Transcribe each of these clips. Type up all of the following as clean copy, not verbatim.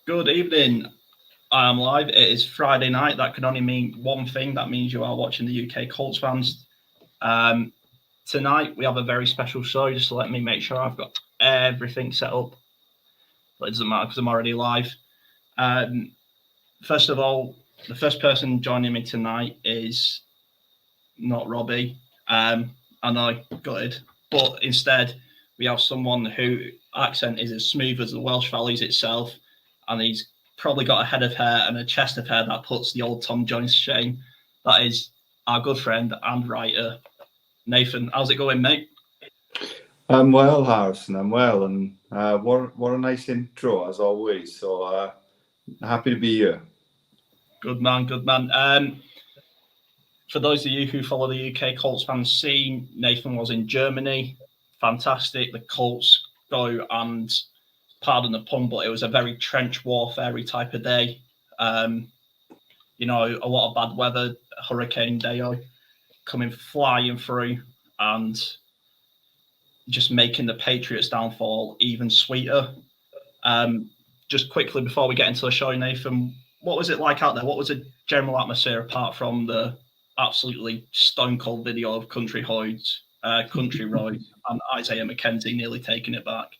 Good evening. I am live. It is Friday night. That can only mean one thing. That means you are watching the UK Colts fans. Um, Tonight we have a very special show. Just let me make sure I've got everything set up. But it doesn't matter because I'm already live. Um, First of all, the first person joining me tonight is not Robbie. I know, gutted. But instead, we have someone who accent is as smooth as the Welsh Valleys itself, and he's probably got a head of hair and a chest of hair that puts the old Tom Jones to shame. That is our good friend and writer, Nathan. How's it going, mate? I'm well, Harrison. I'm well, and what a nice intro as always. So happy to be here. Good man, good man. For those of you who follow the UK Colts fan scene, Nathan was in Germany. Fantastic. The Colts go and, pardon the pun, but it was a very trench warfare type of day. A lot of bad weather, Hurricane Deo coming flying through and just making the Patriots' downfall even sweeter. Just quickly before we get into the show, Nathan, what was it like out there? What was the general atmosphere apart from the absolutely stone cold video of Country Roads, and Isaiah McKenzie nearly taking it back?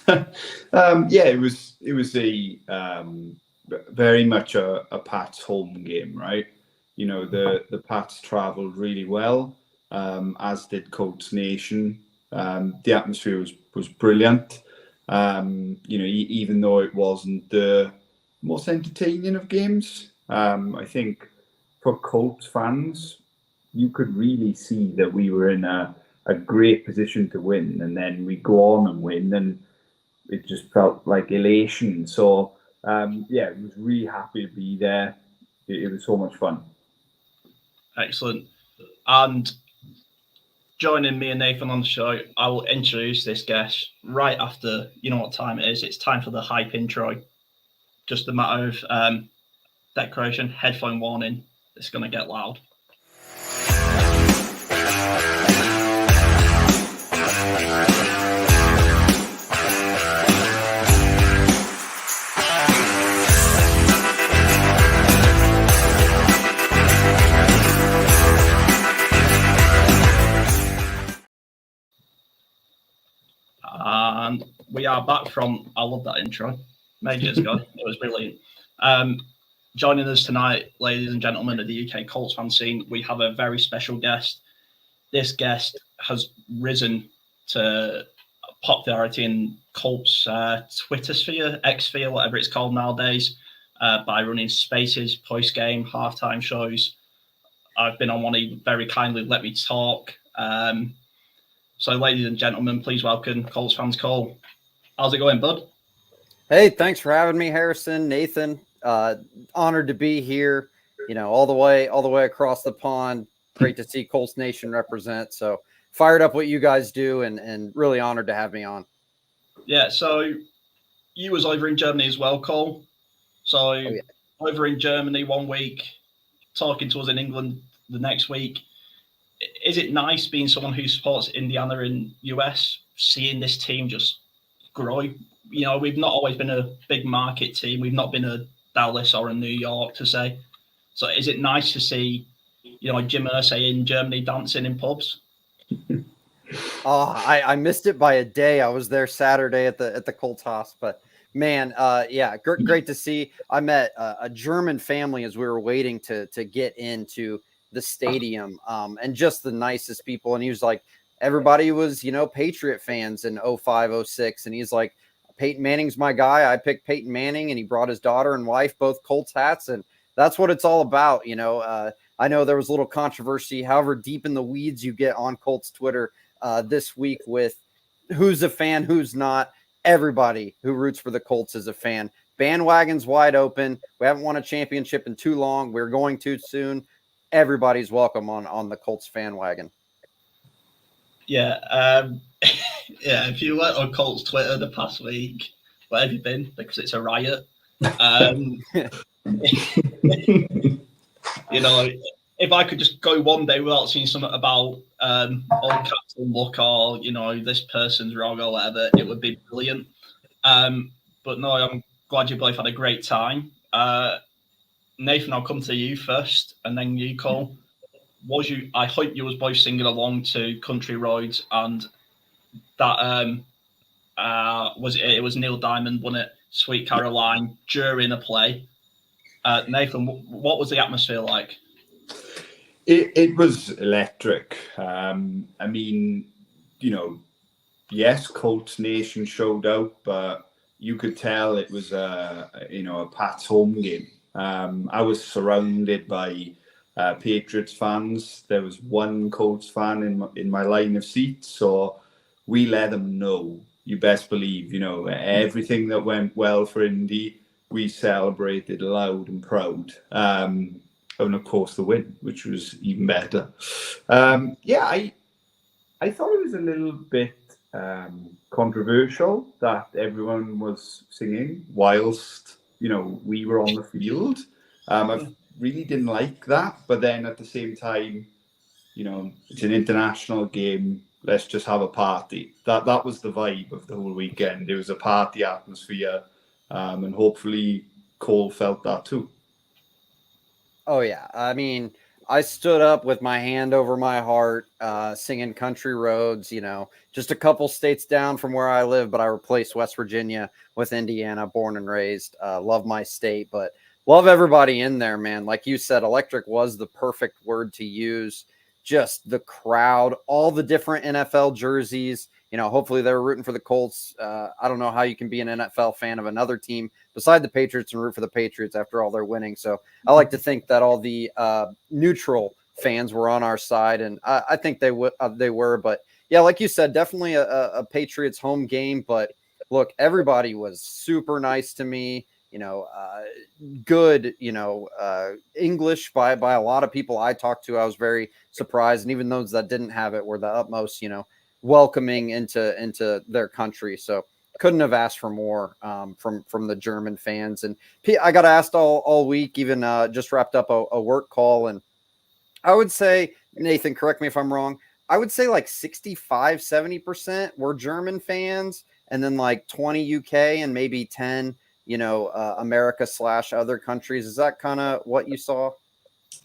Yeah, it was a very much a Pats home game, right? You know, the Pats travelled really well, as did Colts Nation. The atmosphere was brilliant. Even though it wasn't the most entertaining of games, I think for Colts fans, you could really see that we were in a great position to win, and then we go on and win, and it just felt like elation. So yeah, I was really happy to be there. It was so much fun. Excellent. And joining me and Nathan on the show, I will introduce this guest right after you know what time it is. It's time for the hype intro. Just a matter of declaration, headphone warning. It's going to get loud. And we are back from, I love that intro, made years ago. It was brilliant. Joining us tonight, ladies and gentlemen of the UK Colts fan scene, we have a very special guest. This guest has risen to popularity in Colts Twitter sphere, X sphere, whatever it's called nowadays, by running spaces, post-game, halftime shows. I've been on one, he very kindly let me talk. So, ladies and gentlemen, please welcome Coltsfancole. How's it going, bud? Hey, thanks for having me, Harrison, Nathan. Honored to be here. You know, all the way across the pond. Great to see Colts Nation represent. So fired up what you guys do, and really honored to have me on. Yeah. So you was over in Germany as well, Cole. So over in Germany 1 week, talking to us in England the next week. Is it nice being someone who supports Indiana in US, seeing this team just grow? You know, we've not always been a big market team. We've not been a Dallas or a New York to say. So is it nice to see, Jim Irsay in Germany dancing in pubs? I missed it by a day. I was there Saturday at the Colts house, but man, yeah, great to see. I met a German family as we were waiting to get into the stadium, and just the nicest people. And he was like, everybody was, Patriot fans in 05, 06. And he's like, Peyton Manning's my guy. I picked Peyton Manning, and he brought his daughter and wife, both Colts hats. And that's what it's all about. I know there was a little controversy, however deep in the weeds you get on Colts Twitter this week with who's a fan, who's not. Everybody who roots for the Colts is a fan. Bandwagon's wide open. We haven't won a championship in too long. We're going to soon. Everybody's welcome on the Colts fan wagon. Yeah. Yeah. If you went on Colts Twitter the past week, where have you been? Because it's a riot. If I could just go one day without seeing something about all Captain Luck or, this person's wrong or whatever, it would be brilliant. But no, I'm glad you both had a great time. Nathan, I'll come to you first, and then you, Cole. I hope you was both singing along to Country Roads, and that it was Neil Diamond won it, Sweet Caroline, during a play. Nathan, what was the atmosphere like? It was electric. I mean, yes, Colts Nation showed up, but you could tell it was a Pat's home game. I was surrounded by Patriots fans. There was one Colts fan in my line of seats, so we let them know. You best believe, everything that went well for Indy, we celebrated loud and proud. And of course the win, which was even better. I thought it was a little bit controversial that everyone was singing whilst we were on the field. I really didn't like that, but then at the same time, it's an international game. Let's just have a party. That was the vibe of the whole weekend. It was a party atmosphere, and hopefully Cole felt that too. Oh yeah, I mean, I stood up with my hand over my heart, singing Country Roads, just a couple states down from where I live, but I replaced West Virginia with Indiana, born and raised. Love my state, but love everybody in there, man. Like you said, electric was the perfect word to use. Just the crowd, all the different NFL jerseys. Hopefully they were rooting for the Colts. I don't know how you can be an NFL fan of another team beside the Patriots and root for the Patriots after all they're winning. So I like to think that all the neutral fans were on our side, and I think they were. But yeah, like you said, definitely a Patriots home game. But look, everybody was super nice to me. Good, English by a lot of people I talked to. I was very surprised, and even those that didn't have it were the utmost, welcoming into their country. So couldn't have asked for more from the German fans. And I got asked all week, even just wrapped up a work call, and I would say, Nathan, correct me if I'm wrong, I would say like 65-70% were German fans, and then like 20 UK and maybe 10 America / other countries. Is that kind of what you saw?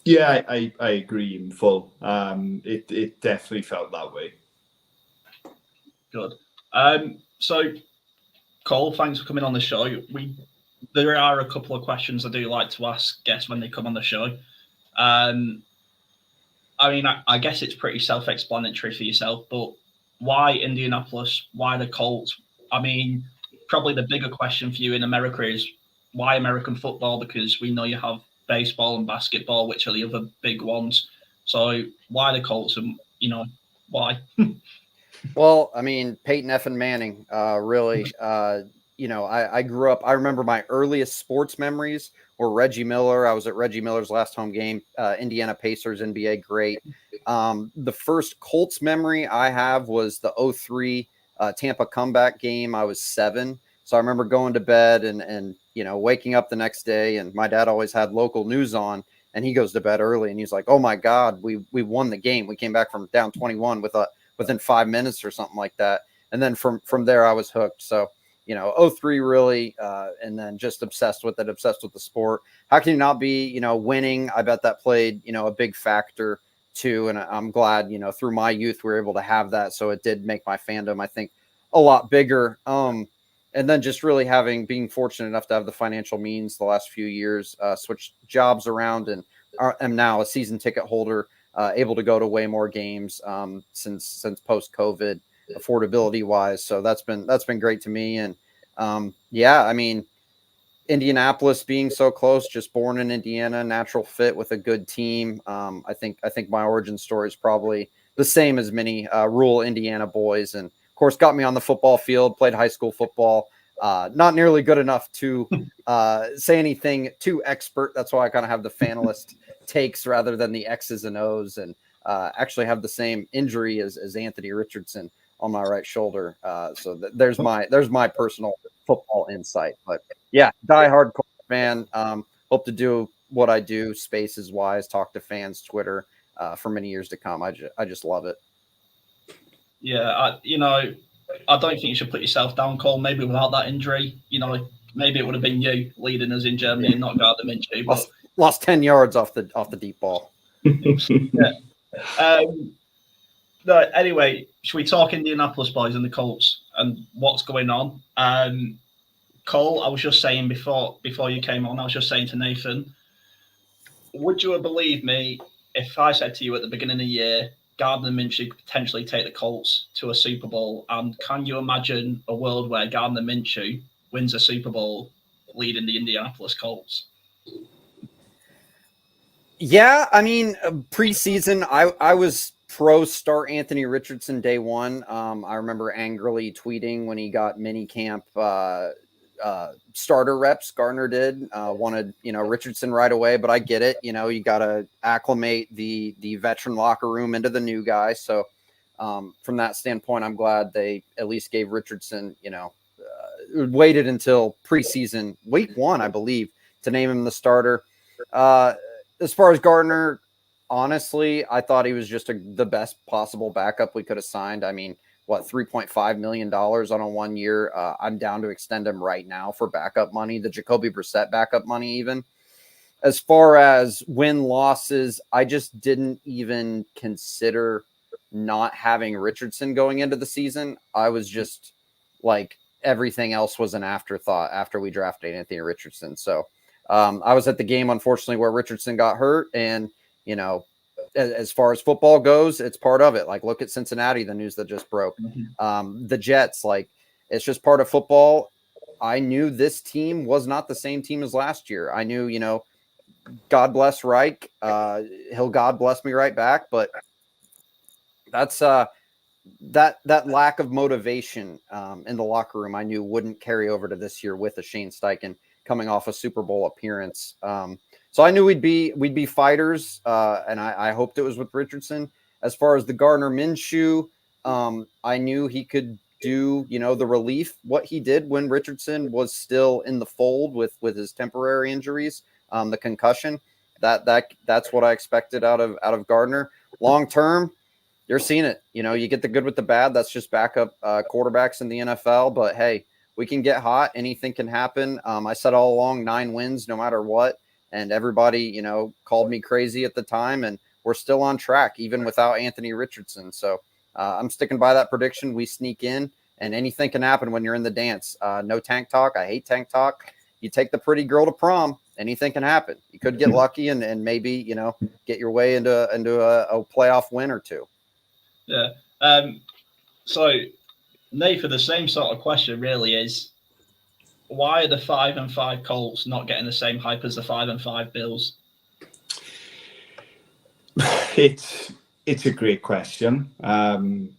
Yeah, I agree in full. It definitely felt that way. Good. So, Cole, thanks for coming on the show. There are a couple of questions I do like to ask guests when they come on the show. I mean, I guess it's pretty self-explanatory for yourself, but why Indianapolis? Why the Colts? I mean, probably the bigger question for you in America is why American football? Because we know you have baseball and basketball, which are the other big ones. So why the Colts? And why? Well, I mean, Peyton Effin Manning, really. I grew up. I remember my earliest sports memories were Reggie Miller. I was at Reggie Miller's last home game, Indiana Pacers, NBA great. The first Colts memory I have was the 2003 Tampa comeback game. I was 7. So I remember going to bed and waking up the next day, and my dad always had local news on, and he goes to bed early, and he's like, "Oh my God, we won the game. We came back from down 21 within 5 minutes or something like that." And then from there, I was hooked. So 2003 really, and then just obsessed with it, obsessed with the sport. How can you not be, winning? I bet that played, a big factor too. And I'm glad, through my youth, we were able to have that. So it did make my fandom, I think, a lot bigger. And then just really being fortunate enough to have the financial means the last few years, switched jobs around, and am now a season ticket holder, able to go to way more games since post-COVID, affordability wise. So that's been great to me. And I mean, Indianapolis being so close, just born in Indiana, natural fit with a good team. I think my origin story is probably the same as many rural Indiana boys, and of course got me on the football field, played high school football. Not nearly good enough to say anything too expert. That's why I kind of have the fanalist takes rather than the X's and O's, and actually have the same injury as Anthony Richardson on my right shoulder. So there's my personal football insight. But yeah, diehard Colts fan. Hope to do what I do, spaces wise, talk to fans, Twitter, for many years to come. I just love it. Yeah, I don't think you should put yourself down, Cole. Maybe without that injury, maybe it would have been you leading us in Germany and not Gardner Minshew. But Lost 10 yards off the deep ball. yeah. No, anyway, should we talk Indianapolis boys and the Colts and what's going on? Cole, I was just saying before you came on, I was just saying to Nathan, would you have believed me if I said to you at the beginning of the year, Gardner Minshew could potentially take the Colts to a Super Bowl? And can you imagine a world where Gardner Minshew wins a Super Bowl leading the Indianapolis Colts? Yeah, I mean, preseason, I was pro start Anthony Richardson day one. I remember angrily tweeting when he got mini camp starter reps. Gardner did wanted Richardson right away, but I get it. You got to acclimate the veteran locker room into the new guy. So from that standpoint, I'm glad they at least gave Richardson. Waited until preseason week 1, I believe, to name him the starter. As far as Gardner, honestly, I thought he was just the best possible backup we could have signed. I mean, what, $3.5 million on a 1 year? I'm down to extend him right now for backup money, the Jacoby Brissett backup money even. As far as win-losses, I just didn't even consider not having Richardson going into the season. I was just like, everything else was an afterthought after we drafted Anthony Richardson. So I was at the game, unfortunately, where Richardson got hurt. And, as far as football goes, it's part of it. Like, look at Cincinnati, the news that just broke. The Jets, like, it's just part of football. I knew this team was not the same team as last year. I knew, God bless Reich. He'll God bless me right back. But that's that lack of motivation in the locker room, I knew wouldn't carry over to this year with a Shane Steichen coming off a Super Bowl appearance. So I knew we'd be fighters, and I hoped it was with Richardson. As far as the Gardner Minshew, I knew he could do, the relief, what he did when Richardson was still in the fold with his temporary injuries, the concussion. That's what I expected out of Gardner. Long term, you're seeing it. You get the good with the bad. That's just backup quarterbacks in the NFL. But hey, we can get hot. Anything can happen. I said all along, 9 wins, no matter what. And everybody, called me crazy at the time. And we're still on track, even without Anthony Richardson. So I'm sticking by that prediction. We sneak in, and anything can happen when you're in the dance. No tank talk. I hate tank talk. You take the pretty girl to prom, anything can happen. You could get lucky and maybe, get your way into a playoff win or two. Yeah. So, Nathan, the same sort of question really is, why are the 5-5 Colts not getting the same hype as the 5-5 Bills? It's a great question, and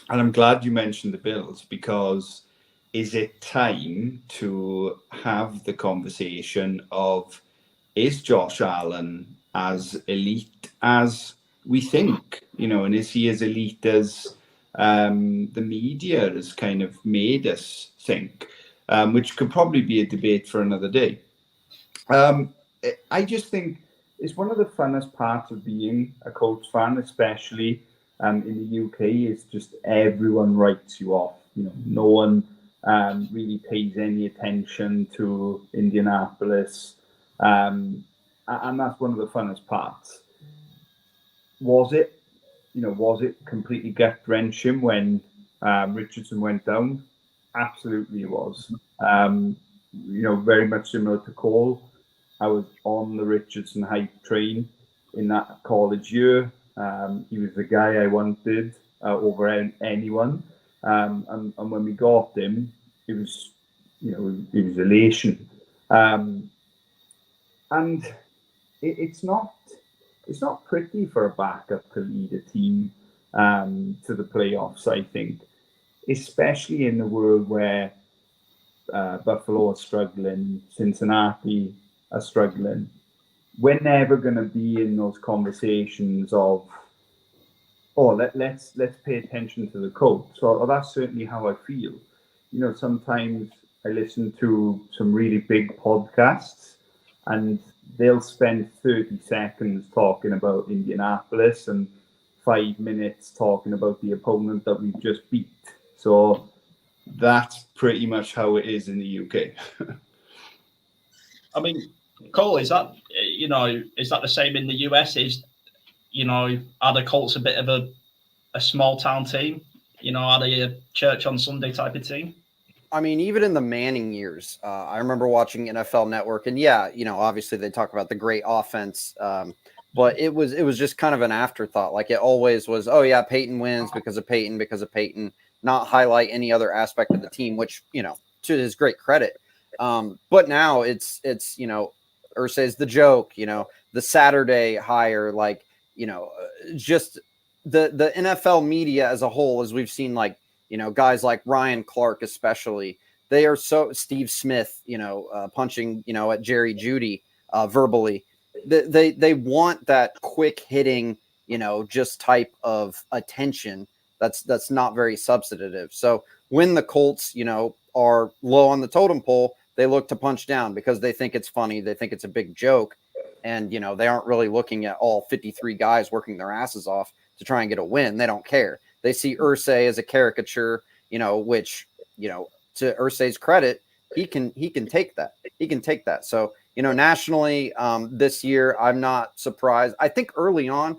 I'm glad you mentioned the Bills, because is it time to have the conversation of, is Josh Allen as elite as we think, and is he as elite as the media has kind of made us think, which could probably be a debate for another day. I just think it's one of the funnest parts of being a Colts fan, especially in the UK, is just everyone writes you off. No one really pays any attention to Indianapolis. And that's one of the funnest parts. Was it completely gut-wrenching when Richardson went down? Absolutely it was. Very much similar to Cole. I was on the Richardson hype train in that college year. He was the guy I wanted over anyone. And when we got him, it was elation. And it's not pretty for a backup to lead a team to the playoffs, I think, especially in the world where Buffalo are struggling, Cincinnati are struggling. We're never going to be in those conversations of, let's pay attention to the Colts. So that's certainly how I feel. Sometimes I listen to some really big podcasts, and they'll spend 30 seconds talking about Indianapolis and 5 minutes talking about the opponent that we've just beat. So that's pretty much how it is in the UK. I mean, Cole, is that the same in the US? Are the Colts a bit of a small town team? Are they a church on Sunday type of team? I mean, even in the Manning years, I remember watching NFL Network, and yeah, obviously they talk about the great offense, but it was just kind of an afterthought. Like it always was. Oh yeah, Peyton wins because of Peyton, not highlight any other aspect of the team, which to his great credit. But now it's Irsay's the joke, the Saturday hire, like just the NFL media as a whole, as we've seen, like. Guys like Ryan Clark, especially, they are so Steve Smith, punching, at Jerry Jeudy verbally. They want that quick hitting, just type of attention that's not very substantive. So when the Colts, are low on the totem pole, they look to punch down because they think it's funny. They think it's a big joke. And, they aren't really looking at all 53 guys working their asses off to try and get a win. They don't care. They see Irsay as a caricature, which, to Irsay's credit, he can take that. He can take that. So, nationally, this year, I'm not surprised. I think early on,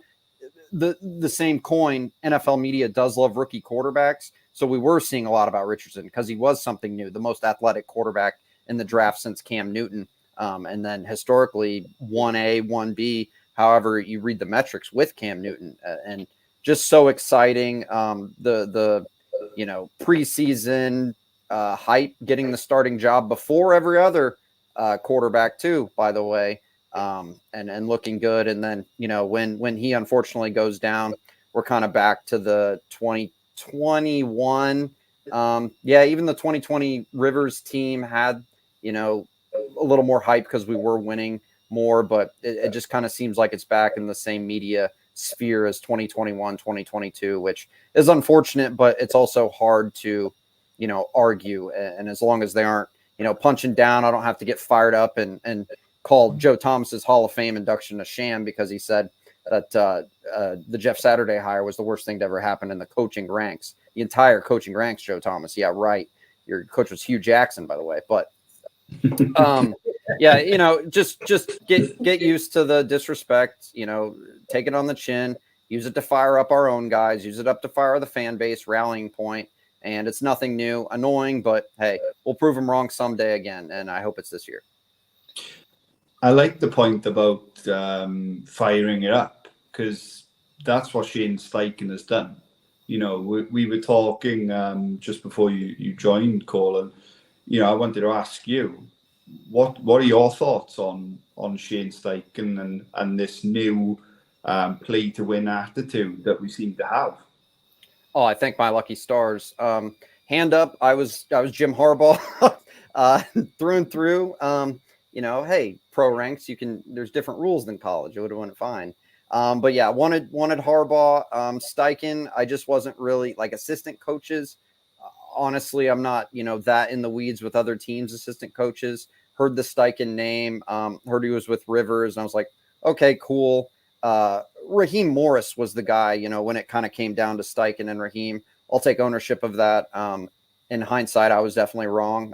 the same coin, NFL media does love rookie quarterbacks. So we were seeing a lot about Richardson because he was something new, the most athletic quarterback in the draft since Cam Newton. And then historically 1A, 1B, however you read the metrics with Cam Newton, and just so exciting. The preseason hype, getting the starting job before every other quarterback too, by the way, and looking good. And then, when he unfortunately goes down, we're kind of back to the 2021. Even the 2020 Rivers team had, a little more hype because we were winning more, but it just kind of seems like it's back in the same media sphere as 2021, 2022, which is unfortunate, but it's also hard to, argue. And as long as they aren't, punching down, I don't have to get fired up and call Joe Thomas's Hall of Fame induction a sham because he said that the Jeff Saturday hire was the worst thing to ever happen in the coaching ranks, the entire coaching ranks. Joe Thomas. Yeah, right. Your coach was Hugh Jackson, by the way, but just get used to the disrespect, take it on the chin, use it to fire up our own guys, use it up to fire the fan base, rallying point. And it's nothing new, annoying, but hey, we'll prove them wrong someday again. And I hope it's this year. I like the point about firing it up because that's what Shane Steichen has done. We were talking just before you joined, Colin. I wanted to ask you, what are your thoughts on Shane Steichen and this new play to win attitude that we seem to have? Oh, I thank my lucky stars. Hand up, I was Jim Harbaugh through and through. Hey, pro ranks, there's different rules than college. It would have went fine. But yeah, wanted Harbaugh. Steichen, I just wasn't really like assistant coaches. Honestly, I'm not, that in the weeds with other teams' assistant coaches. Heard the Steichen name, heard he was with Rivers, and I was like, okay, cool. Raheem Morris was the guy, when it kind of came down to Steichen and Raheem. I'll take ownership of that. In hindsight, I was definitely wrong.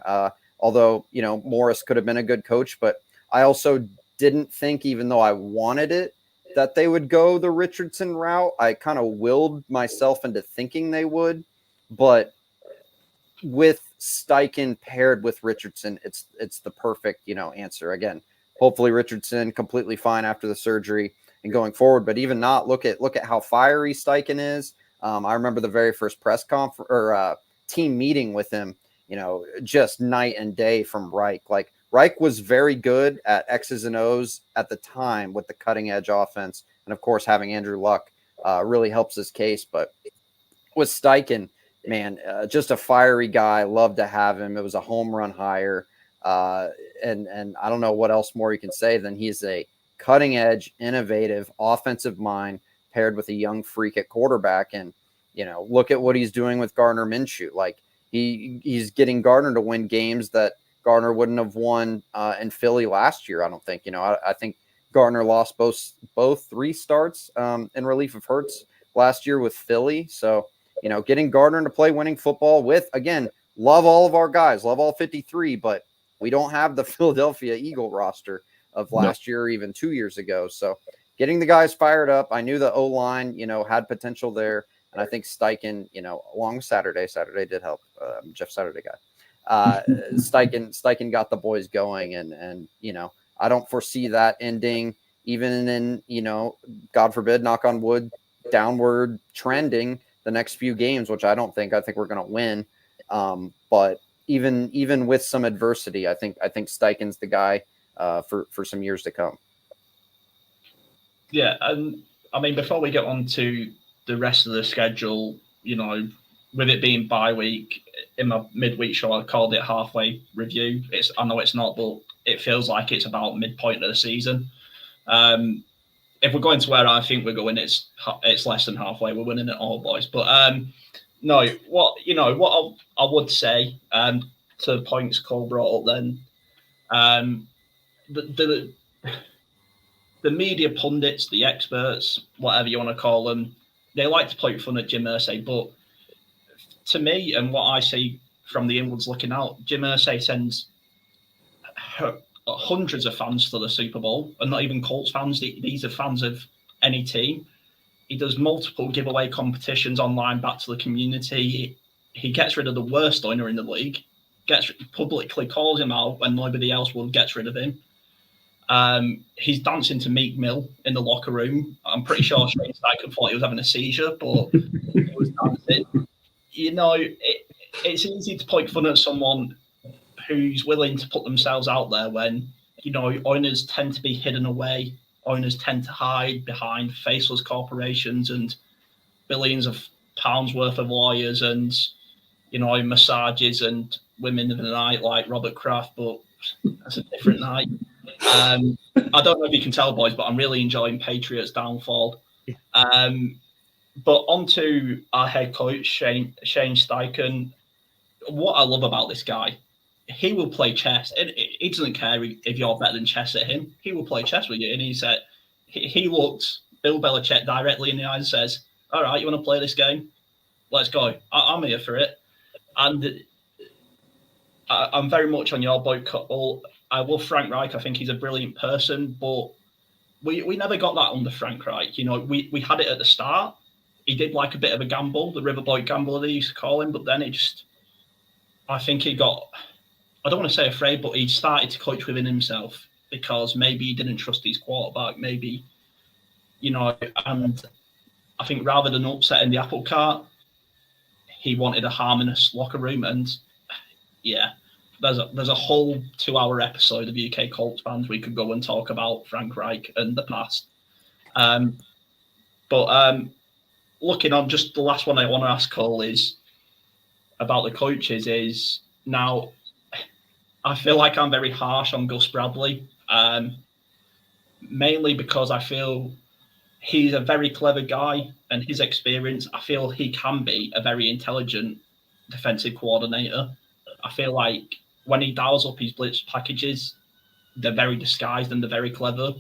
Although, Morris could have been a good coach, but I also didn't think, even though I wanted it, that they would go the Richardson route. I kind of willed myself into thinking they would, but with Steichen paired with Richardson, it's the perfect, answer. Again, hopefully Richardson completely fine after the surgery and going forward, but even not, look at how fiery Steichen is. I remember the very first press conference or team meeting with him, just night and day from Reich. Like Reich was very good at X's and O's at the time with the cutting edge offense. And of course, having Andrew Luck really helps his case. But with Steichen, man, just a fiery guy. Love to have him. It was a home run hire. And I don't know what else more you can say than he's a cutting edge, innovative offensive mind paired with a young freak at quarterback. And, look at what he's doing with Gardner Minshew. Like he's getting Gardner to win games that Gardner wouldn't have won in Philly last year. I don't think, I think Gardner lost both 3 starts in relief of Hurts last year with Philly. So, getting Gardner to play winning football with, again, love all of our guys, love all 53, but We don't have the Philadelphia Eagle roster of last year or even 2 years ago. So getting the guys fired up. I knew the O-line, had potential there. And I think Steichen, along Saturday did help. Jeff Saturday guy. Steichen got the boys going. And I don't foresee that ending even in, God forbid, knock on wood, downward trending the next few games, which I think we're going to win. But even with some adversity, I think Steichen's the guy for some years to come. Yeah, and I mean, before we get on to the rest of the schedule, with it being bye week, in my midweek show, I called it halfway review. I know it's not, but it feels like it's about midpoint of the season. If we're going to where I think we're going, it's less than halfway. We're winning it all, boys. But no, what I would say to the points Cole brought up, then the media pundits, the experts, whatever you want to call them, they like to poke fun at Jim Irsay. But to me, and what I see from the inwards looking out, Jim Irsay sends hundreds of fans to the Super Bowl, and not even Colts fans. These are fans of any team. He does multiple giveaway competitions online back to the community. He gets rid of the worst owner in the league, publicly calls him out when nobody else will get rid of him. He's dancing to Meek Mill in the locker room. I'm pretty sure Shane Steichen thought he was having a seizure, but he was dancing. It's easy to point fun at someone who's willing to put themselves out there when, owners tend to be hidden away. Owners tend to hide behind faceless corporations and billions of pounds worth of lawyers and, massages and women of the night like Robert Kraft, but that's a different night. I don't know if you can tell, boys, but I'm really enjoying Patriots' downfall. But on to our head coach, Shane Steichen. What I love about this guy, he will play chess. He doesn't care if you're better than chess at him. He will play chess with you. And he said, he looked Bill Belichick directly in the eyes and says, all right, you want to play this game? Let's go. I'm here for it. And I'm very much on your boat, Cole. I love Frank Reich. I think he's a brilliant person, but we never got that under Frank Reich. We had it at the start. He did like a bit of a gamble, the Riverboat gambler they used to call him, but then I think he got, I don't want to say afraid, but he started to coach within himself because maybe he didn't trust his quarterback, maybe, and I think rather than upsetting the apple cart, he wanted a harmonious locker room. And yeah, there's a whole 2-hour episode of UK Colts fans we could go and talk about Frank Reich and the past. But looking on, just the last one I want to ask Cole is about the coaches is, now I feel like I'm very harsh on Gus Bradley, mainly because I feel he's a very clever guy and his experience, I feel he can be a very intelligent defensive coordinator. I feel like when he dials up his blitz packages, they're very disguised and they're very clever.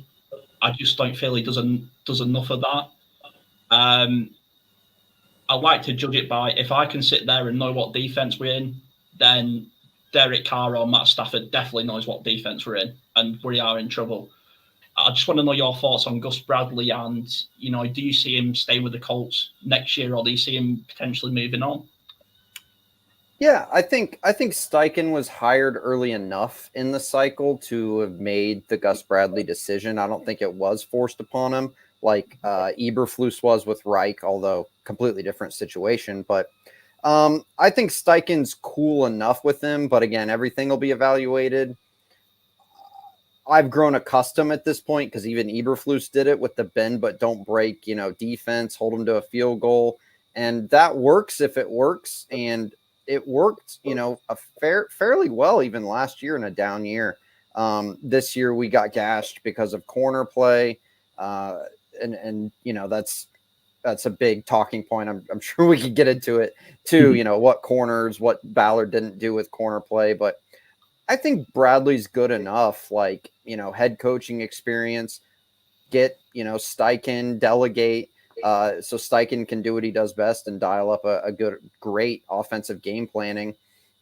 I just don't feel he does enough of that. I like to judge it by, if I can sit there and know what defense we're in, then Derek Carr or Matt Stafford definitely knows what defense we're in, and we are in trouble. I just want to know your thoughts on Gus Bradley, and do you see him staying with the Colts next year, or do you see him potentially moving on? Yeah, I think Steichen was hired early enough in the cycle to have made the Gus Bradley decision. I don't think it was forced upon him like Eberflus was with Reich, although completely different situation. But I think Steichen's cool enough with him, but again, everything will be evaluated. I've grown accustomed at this point because even Eberflus did it with the bend but don't break, defense, hold them to a field goal. And that works if it works. And it worked, fairly well even last year in a down year. This year we got gashed because of corner play. And that's a big talking point. I'm sure we could get into it too, what corners, what Ballard didn't do with corner play. But I think Bradley's good enough, head coaching experience, get, Steichen, delegate, so Steichen can do what he does best and dial up a great offensive game planning.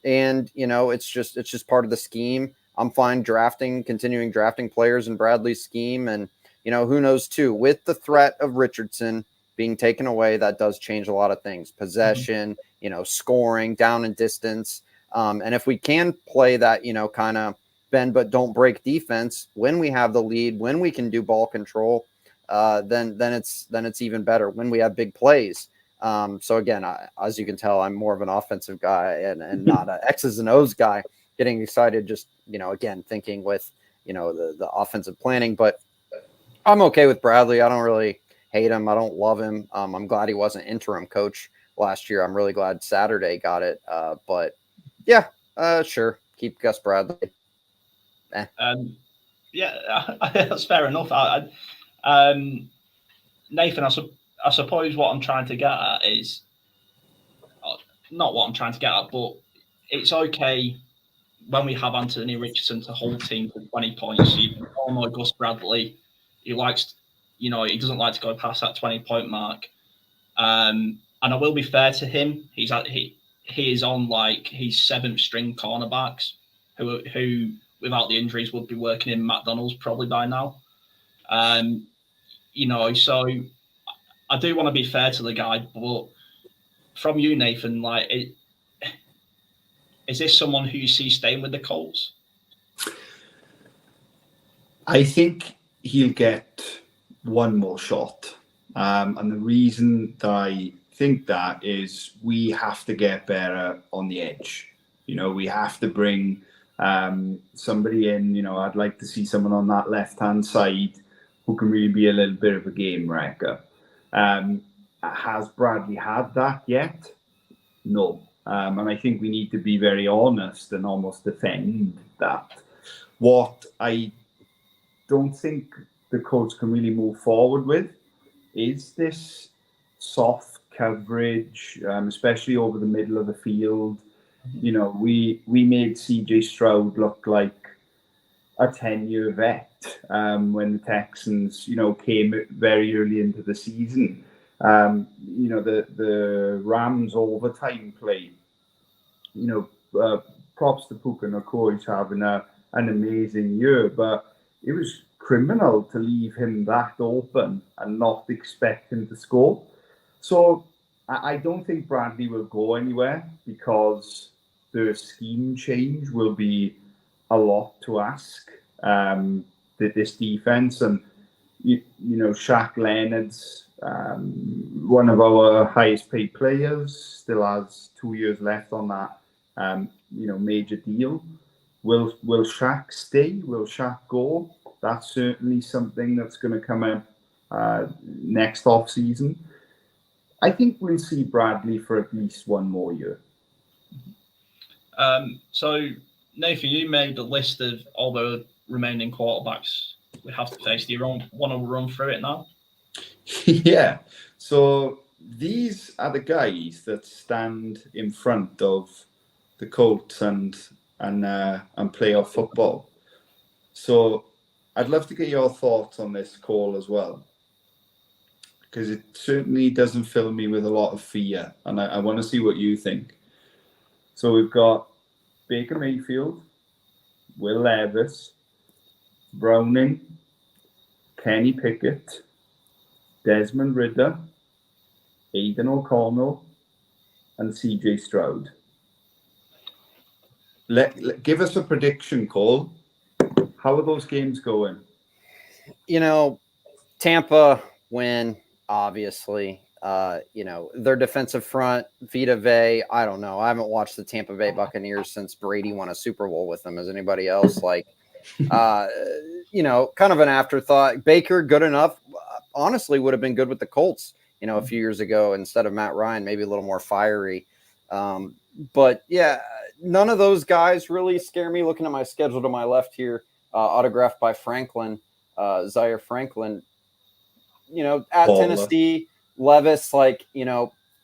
And, it's just part of the scheme. I'm fine continuing drafting players in Bradley's scheme. And, who knows too, with the threat of Richardson being taken away, that does change a lot of things. Possession, scoring, down and distance. And if we can play that, kind of bend but don't break defense when we have the lead, when we can do ball control, then it's even better when we have big plays. So again, as you can tell, I'm more of an offensive guy and not an X's and O's guy. Getting excited, just again thinking with the offensive planning. But I'm okay with Bradley. I don't really hate him. I don't love him. I'm glad he wasn't interim coach last year. I'm really glad Saturday got it. But yeah, sure, keep Gus Bradley. Yeah, that's fair enough. Nathan, I suppose what I'm trying to get at is not what I'm trying to get at, but it's okay when we have Anthony Richardson to hold team to 20 points. You all know Gus Bradley. He likes, he doesn't like to go past that 20-point mark. And I will be fair to him. He is on like his 7th string cornerbacks who without the injuries would be working in McDonald's probably by now. So I do want to be fair to the guy, but from you, Nathan, is this someone who you see staying with the Colts? I think he'll get one more shot. And the reason that I think that is we have to get better on the edge. We have to bring somebody in. I'd like to see someone on that left-hand side who can really be a little bit of a game wrecker. Has Bradley had that yet? No. And I think we need to be very honest and almost defend that. What I don't think the Colts can really move forward with is this soft coverage, especially over the middle of the field. We made CJ Stroud look like a 10-year vet when the Texans, came very early into the season. The Rams overtime play, props to Puka Nacua. He's having an amazing year, but it was criminal to leave him that open and not expect him to score. So I don't think Bradley will go anywhere because the scheme change will be a lot to ask. This defense and Shaq Leonard's one of our highest paid players, still has 2 years left on that major deal. Will Shaq stay? Will Shaq go? That's certainly something that's going to come up next off season. I think we'll see Bradley for at least one more year. So, Nathan, you made a list of all the remaining quarterbacks we have to face. Do you want to run through it now? Yeah. So these are the guys that stand in front of the Colts and playoff football. So I'd love to get your thoughts on this call as well, because it certainly doesn't fill me with a lot of fear, and I want to see what you think. So we've got Baker Mayfield, Will Levis, Browning, Kenny Pickett, Desmond Ridder, Aidan O'Connell, and CJ Stroud. Give us a prediction, Cole. How are those games going? Tampa win, obviously. Their defensive front, Vita Vea, I don't know. I haven't watched the Tampa Bay Buccaneers since Brady won a Super Bowl with them. As anybody else, kind of an afterthought. Baker, good enough. Honestly, would have been good with the Colts, a few years ago instead of Matt Ryan, maybe a little more fiery. But yeah, none of those guys really scare me. Looking at my schedule to my left here, autographed by Franklin, Zaire Franklin. At Tennessee, Levis,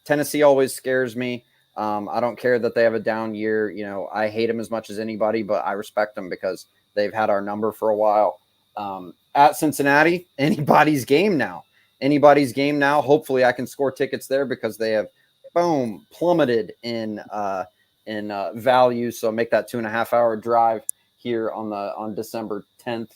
Tennessee always scares me. I don't care that they have a down year. I hate them as much as anybody, but I respect them because they've had our number for a while. At Cincinnati, anybody's game now. Hopefully I can score tickets there because they have, plummeted in value. So make that 2.5 hour drive here on December 10th.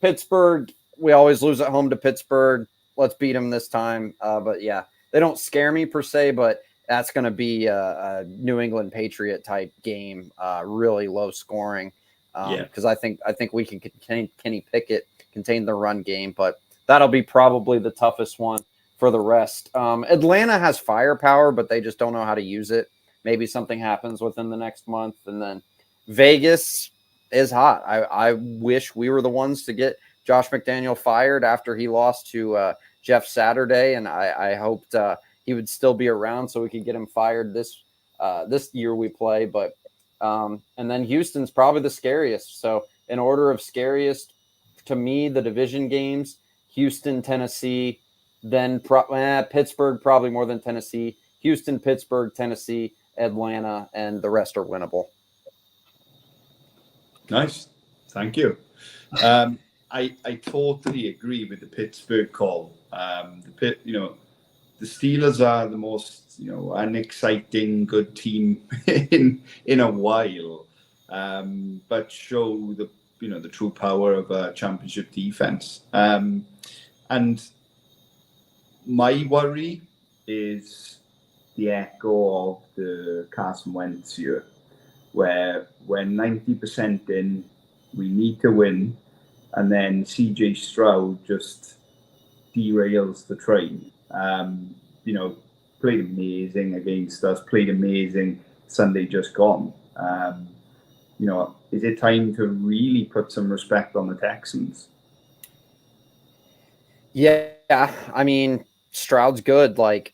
Pittsburgh, we always lose at home to Pittsburgh. Let's beat them this time. But yeah, they don't scare me per se, but that's going to be a New England Patriot type game, really low scoring. Because I think we can contain Kenny Pickett, contain the run game, but that'll be probably the toughest one for the rest. Atlanta has firepower, but they just don't know how to use it. Maybe something happens within the next month. And then Vegas is hot. I wish we were the ones to get Josh McDaniel fired after he lost to Jeff Saturday. And I hoped he would still be around so we could get him fired this year we play. But and then Houston's probably the scariest. So in order of scariest, to me, the division games, Houston, Tennessee, then Pittsburgh, probably more than Tennessee. Houston, Pittsburgh, Tennessee, Atlanta, and the rest are winnable. Nice. Thank you. I totally agree with the Pittsburgh call. The Steelers are the most unexciting good team in a while, but show the true power of a championship defense. And my worry is the echo of the Carson Wentz year, where we're 90% in, we need to win, and then CJ Stroud just derails the train. Played amazing against us, played amazing Sunday just gone. Is it time to really put some respect on the Texans? Yeah, I mean, Stroud's good. Like,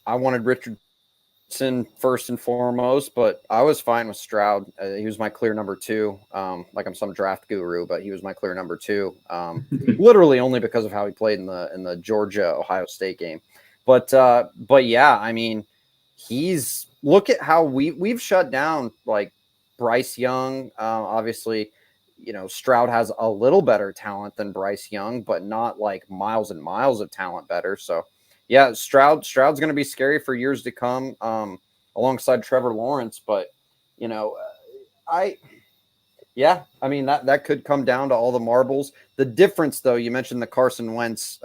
I wanted Richardson first and foremost, but I was fine with Stroud. He was my clear number 2. Like I'm some draft guru, but he was my clear number 2. Literally only because of how he played in the Georgia Ohio State game. But yeah, I mean, look at how we've shut down like Bryce Young. Obviously, Stroud has a little better talent than Bryce Young, but not like miles and miles of talent better. So yeah, Stroud's going to be scary for years to come, alongside Trevor Lawrence. But I mean that could come down to all the marbles. The difference, though, you mentioned the Carson Wentz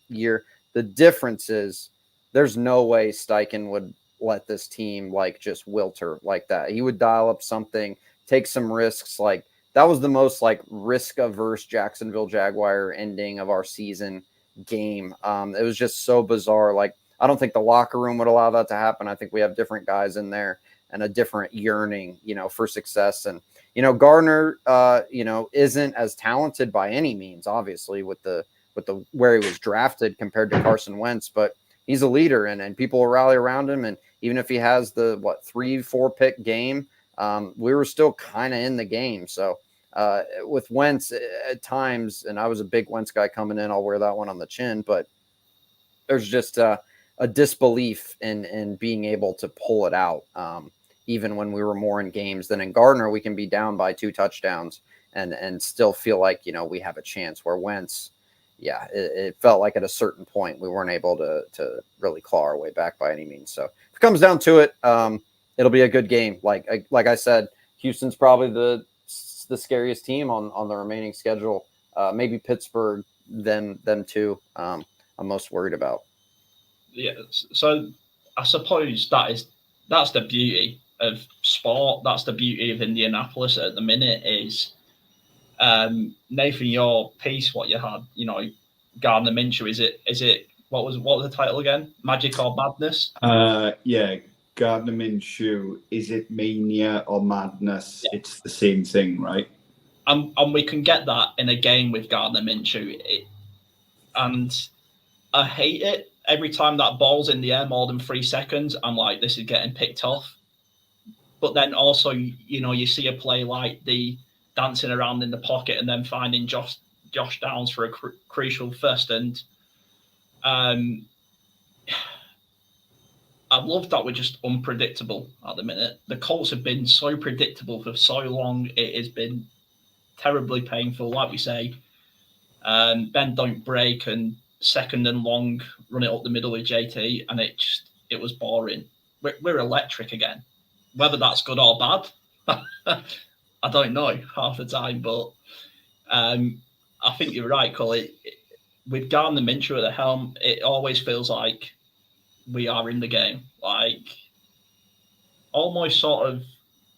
year. The difference is there's no way Steichen would let this team like just wilter like that. He would dial up something, take some risks. Like that was the most like risk averse Jacksonville Jaguar ending of our season game. It was just so bizarre. Like I don't think the locker room would allow that to happen. I think we have different guys in there and a different yearning, for success. And Gardner, isn't as talented by any means, obviously, with the where he was drafted compared to Carson Wentz, but he's a leader and people will rally around him. And even if he has the 3-4 pick game, we were still kind of in the game. So with Wentz at times, and I was a big Wentz guy coming in, I'll wear that one on the chin, but there's just a disbelief in being able to pull it out. Even when we were more in games than in Gardner, we can be down by 2 touchdowns and still feel like, we have a chance. Where Wentz, yeah, it felt like at a certain point we weren't able to really claw our way back by any means. So if it comes down to it, it'll be a good game. Like I said, Houston's probably the scariest team on the remaining schedule. Maybe Pittsburgh, them too. I'm most worried about. Yeah, so I suppose that's the beauty of sport. That's the beauty of Indianapolis at the minute is, Nathan, your piece, what you had, Gardner Minshew, is it what was the title again? Magic or Madness? Yeah, Gardner Minshew, is it mania or madness? Yeah. It's the same thing, right? And we can get that in a game with Gardner Minshew. And I hate it. Every time that ball's in the air more than 3 seconds, I'm like, this is getting picked off. But then also, you see a play like the dancing around in the pocket and then finding Josh Downs for a crucial first. And I love that we're just unpredictable at the minute. The Colts have been so predictable for so long. It has been terribly painful. Like we say, bend don't break and second and long, run it up the middle of JT, and it was boring. We're electric again. Whether that's good or bad, I don't know half the time, but I think you're right, Cole. With Gardner Minshew at the helm, it always feels like we are in the game. Like almost sort of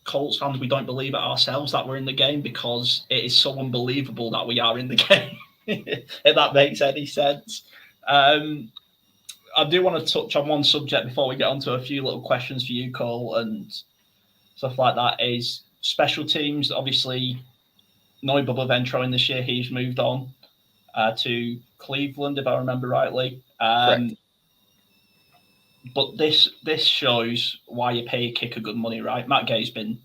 Colts fans, we don't believe it ourselves that we're in the game because it is so unbelievable that we are in the game. If that makes any sense. I do want to touch on one subject before we get onto a few little questions for you, Cole, and stuff like that. Is special teams. Obviously, no Bubba Ventrone this year. He's moved on to Cleveland, if I remember rightly. Correct. But this shows why you pay a kicker good money, right? Matt Gay's been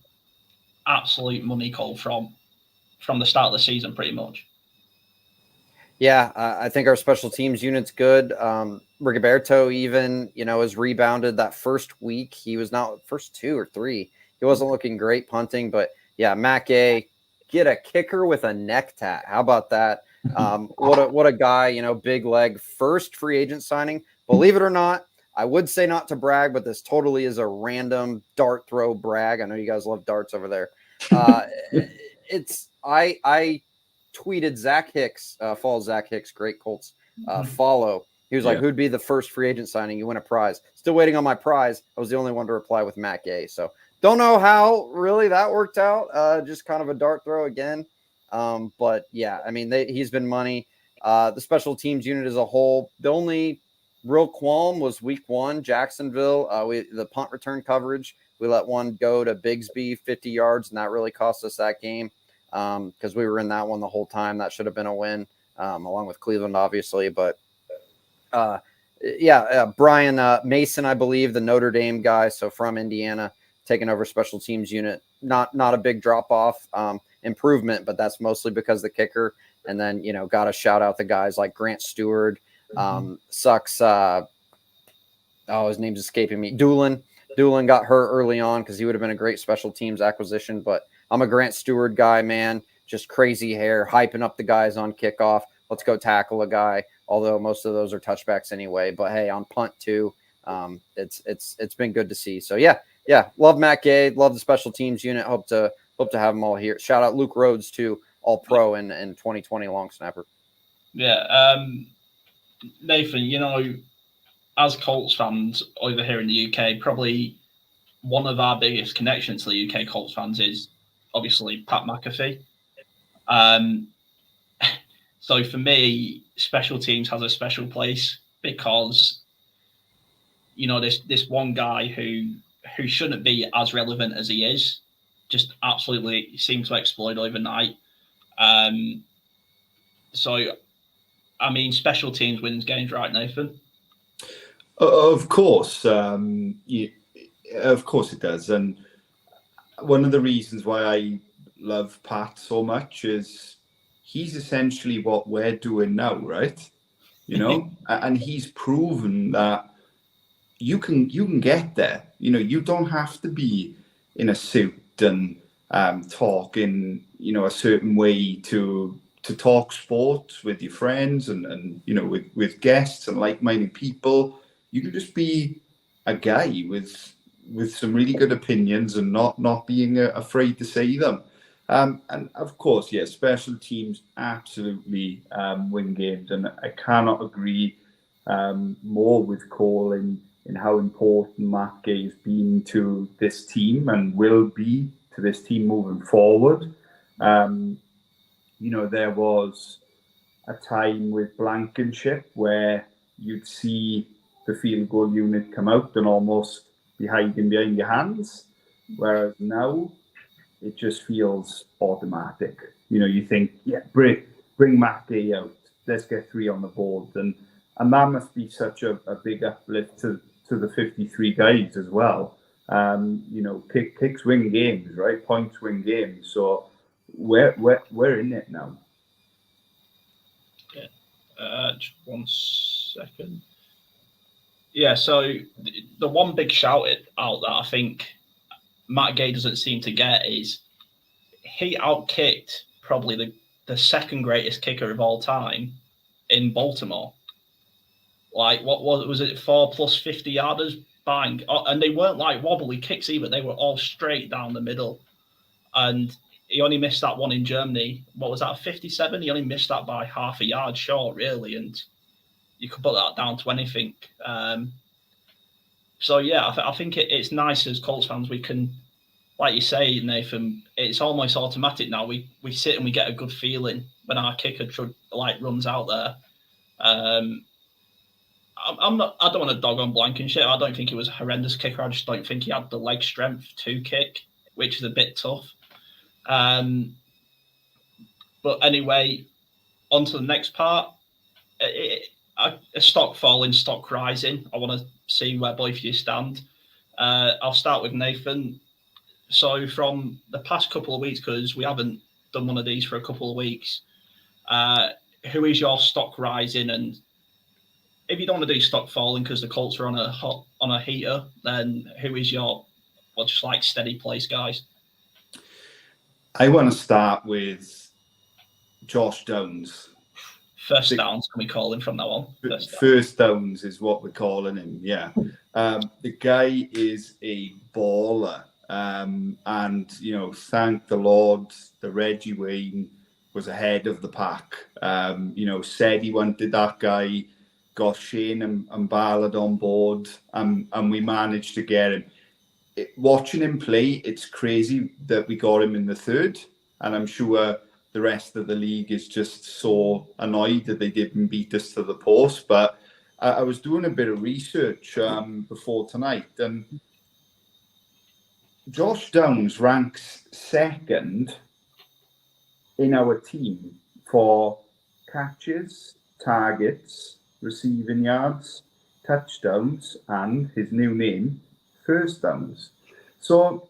absolute money, Cole, from the start of the season, pretty much. Yeah, I think our special teams unit's good. Rigoberto even, has rebounded that first week. He was not first 2 or 3. He wasn't looking great punting, but yeah, Matt Gay, get a kicker with a neck tat. How about that? What a guy, big leg, first free agent signing. Believe it or not, I would say not to brag, but this totally is a random dart throw brag. I know you guys love darts over there. I tweeted Zach Hicks, follow Zach Hicks, great Colts follow. He was like, who'd be the first free agent signing? You win a prize. Still waiting on my prize. I was the only one to reply with Matt Gay. So don't know how really that worked out. Just kind of a dart throw again. But yeah, I mean, he's been money. The special teams unit as a whole, the only real qualm was week 1, Jacksonville. The punt return coverage, we let one go to Bigsby 50 yards, and that really cost us that game. Because we were in that one the whole time. That should have been a win, along with Cleveland, obviously. But Brian Mason, I believe, the Notre Dame guy, so from Indiana, taking over special teams unit. Not a big drop off, improvement, but that's mostly because the kicker. And then got to shout out the guys like Grant Stewart, sucks. His name's escaping me. Doolin got hurt early on because he would have been a great special teams acquisition, but. I'm a Grant Stewart guy, man. Just crazy hair, hyping up the guys on kickoff. Let's go tackle a guy. Although most of those are touchbacks anyway. But hey, on punt too, it's been good to see. So yeah. Love Matt Gay. Love the special teams unit. Hope to have them all here. Shout out Luke Rhodes too, All Pro in 2020 long snapper. Yeah, Nathan. As Colts fans over here in the UK, probably one of our biggest connections to the UK Colts fans is obviously Pat McAfee. So for me, special teams has a special place because this one guy who shouldn't be as relevant as he is, just absolutely seems to explode overnight. So I mean, special teams wins games, right, Nathan? Of course, of course it does, and one of the reasons why I love Pat so much is he's essentially what we're doing now, right? And he's proven that you can get there. You don't have to be in a suit and talk in a certain way to talk sports with your friends and with guests and like-minded people. You can just be a guy with some really good opinions and not being afraid to say them. And of course, special teams absolutely win games, and I cannot agree more with Cole in how important Matt Gay has been to this team and will be to this team moving forward. There was a time with Blankenship where you'd see the field goal unit come out and almost be hiding behind your hands, whereas now it just feels automatic. You think, bring Matt Gay out, let's get 3 on the board, and that must be such a big uplift to the 53 guys as well. Kicks win games, right? Points win games, so we're in it now. Just 1 second. Yeah, so the one big shout out that I think Matt Gay doesn't seem to get is he outkicked probably the second greatest kicker of all time in Baltimore. Like, what was it, 4 plus 50 yarders? Bang. And they weren't like wobbly kicks either. They were all straight down the middle. And he only missed that one in Germany. What was that, a 57? He only missed that by half a yard short, really, and you could put that down to anything. So yeah, I think it's nice as Colts fans we can, like you say, Nathan. It's almost automatic now. We sit and we get a good feeling when our kicker runs out there. I'm not. I don't want to dog on Blankenship. I don't think he was a horrendous kicker. I just don't think he had the leg strength to kick, which is a bit tough. But anyway, on to the next part. A stock falling, stock rising. I want to see where both of you stand. I'll start with Nathan. So from the past couple of weeks, because we haven't done one of these for a couple of weeks, who is your stock rising? And if you don't want to do stock falling because the Colts are on a heater, then who is your just like steady place guys? I want to start with Josh Downs. First downs, can we call him from now on? First downs is what we're calling him, yeah. The guy is a baller. And, thank the Lord, the Reggie Wayne was ahead of the pack. Said he wanted that guy, got Shane and Ballard on board, and we managed to get him. Watching him play, it's crazy that we got him in the third, and I'm sure the rest of the league is just so annoyed that they didn't beat us to the post. But I was doing a bit of research before tonight, and Josh Downs ranks second in our team for catches, targets, receiving yards, touchdowns, and his new name, first downs. So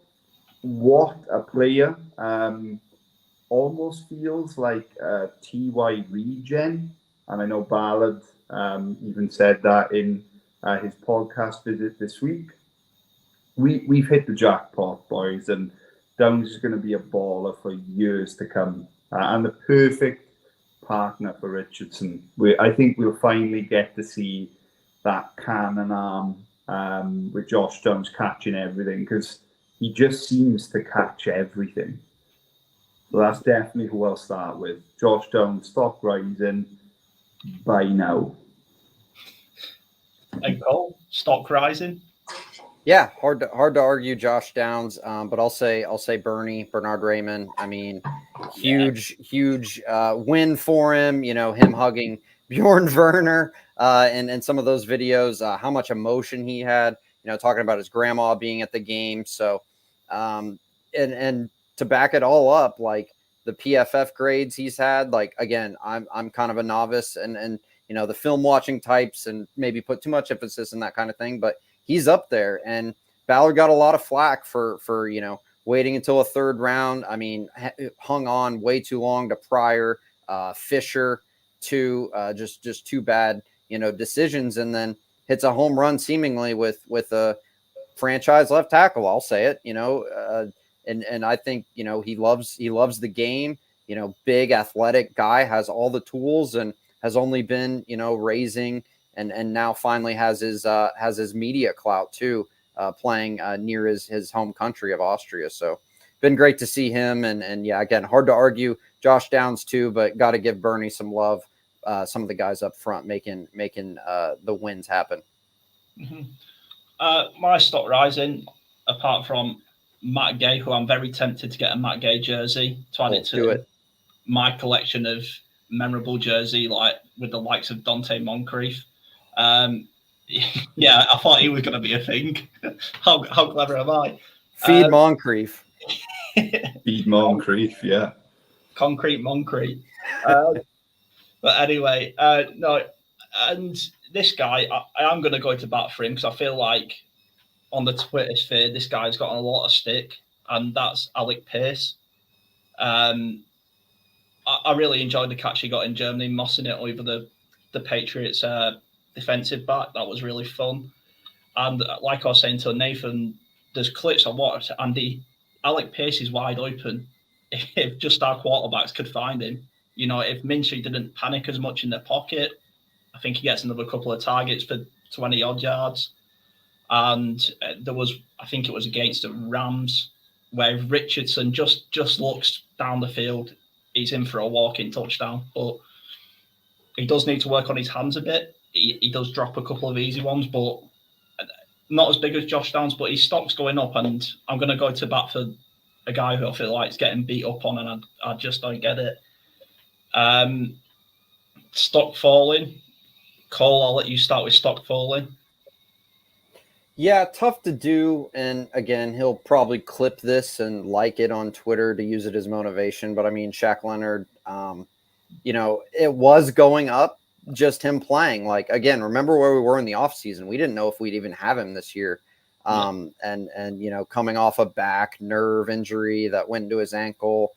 what a player. Almost feels like a TY regen. And I know Ballard even said that in his podcast visit this week. We've hit the jackpot, boys, and Downs is going to be a baller for years to come. And the perfect partner for Richardson. I think we'll finally get to see that cannon arm with Josh Downs catching everything, because he just seems to catch everything. So that's definitely who I'll start with. Josh Downs, stock rising by now. And Cole, stock rising. Yeah, hard to argue Josh Downs, but I'll say Bernard Raymond. I mean, huge win for him. Him hugging Bjorn Werner and some of those videos. How much emotion he had. Talking about his grandma being at the game. So, and to back it all up, like the PFF grades he's had. Like again, I'm kind of a novice and the film watching types and maybe put too much emphasis in that kind of thing, but he's up there. And Ballard got a lot of flack for waiting until a third round. I mean, hung on way too long to Pryor, Fisher, just too bad, decisions, and then hits a home run seemingly with a franchise left tackle. I'll say it, and I think he loves the game. Big athletic guy, has all the tools, and has only been raising and now finally has his media clout too, playing near his home country of Austria. So been great to see him, and yeah, again, hard to argue Josh Downs too, but got to give Bernie some love. Some of the guys up front making the wins happen. Mm-hmm. My stock rising, apart from Matt Gay, who I'm very tempted to get a Matt Gay jersey to add it to my collection of memorable jersey, like with the likes of Dante Moncrief. Yeah, I thought he was going to be a thing. How clever am I? Feed Moncrief. Feed Moncrief, yeah. Concrete Moncrief. But anyway, no, and this guy, I am going to go to bat for him because I feel like on the Twitter sphere, this guy's got a lot of stick, and that's Alec Pierce. I really enjoyed the catch he got in Germany, mossing it over the Patriots defensive back. That was really fun. And like I was saying to Nathan, there's clips I watched, and Alec Pierce is wide open. If just our quarterbacks could find him, if Minshew didn't panic as much in their pocket, I think he gets another couple of targets for 20 odd yards. And I think it was against the Rams where Richardson just looks down the field, he's in for a walking touchdown. But he does need to work on his hands a bit. He does drop a couple of easy ones, but not as big as Josh Downs. But his stock's going up, and I'm going to go to bat for a guy who I feel like is getting beat up on, and I just don't get it. Stock falling. Cole, I'll let you start with stock falling. Yeah, tough to do. And again, he'll probably clip this and like it on Twitter to use it as motivation. But I mean, Shaq Leonard, it was going up, just him playing. Like, again, remember where we were in the offseason. We didn't know if we'd even have him this year. And coming off a back nerve injury that went into his ankle,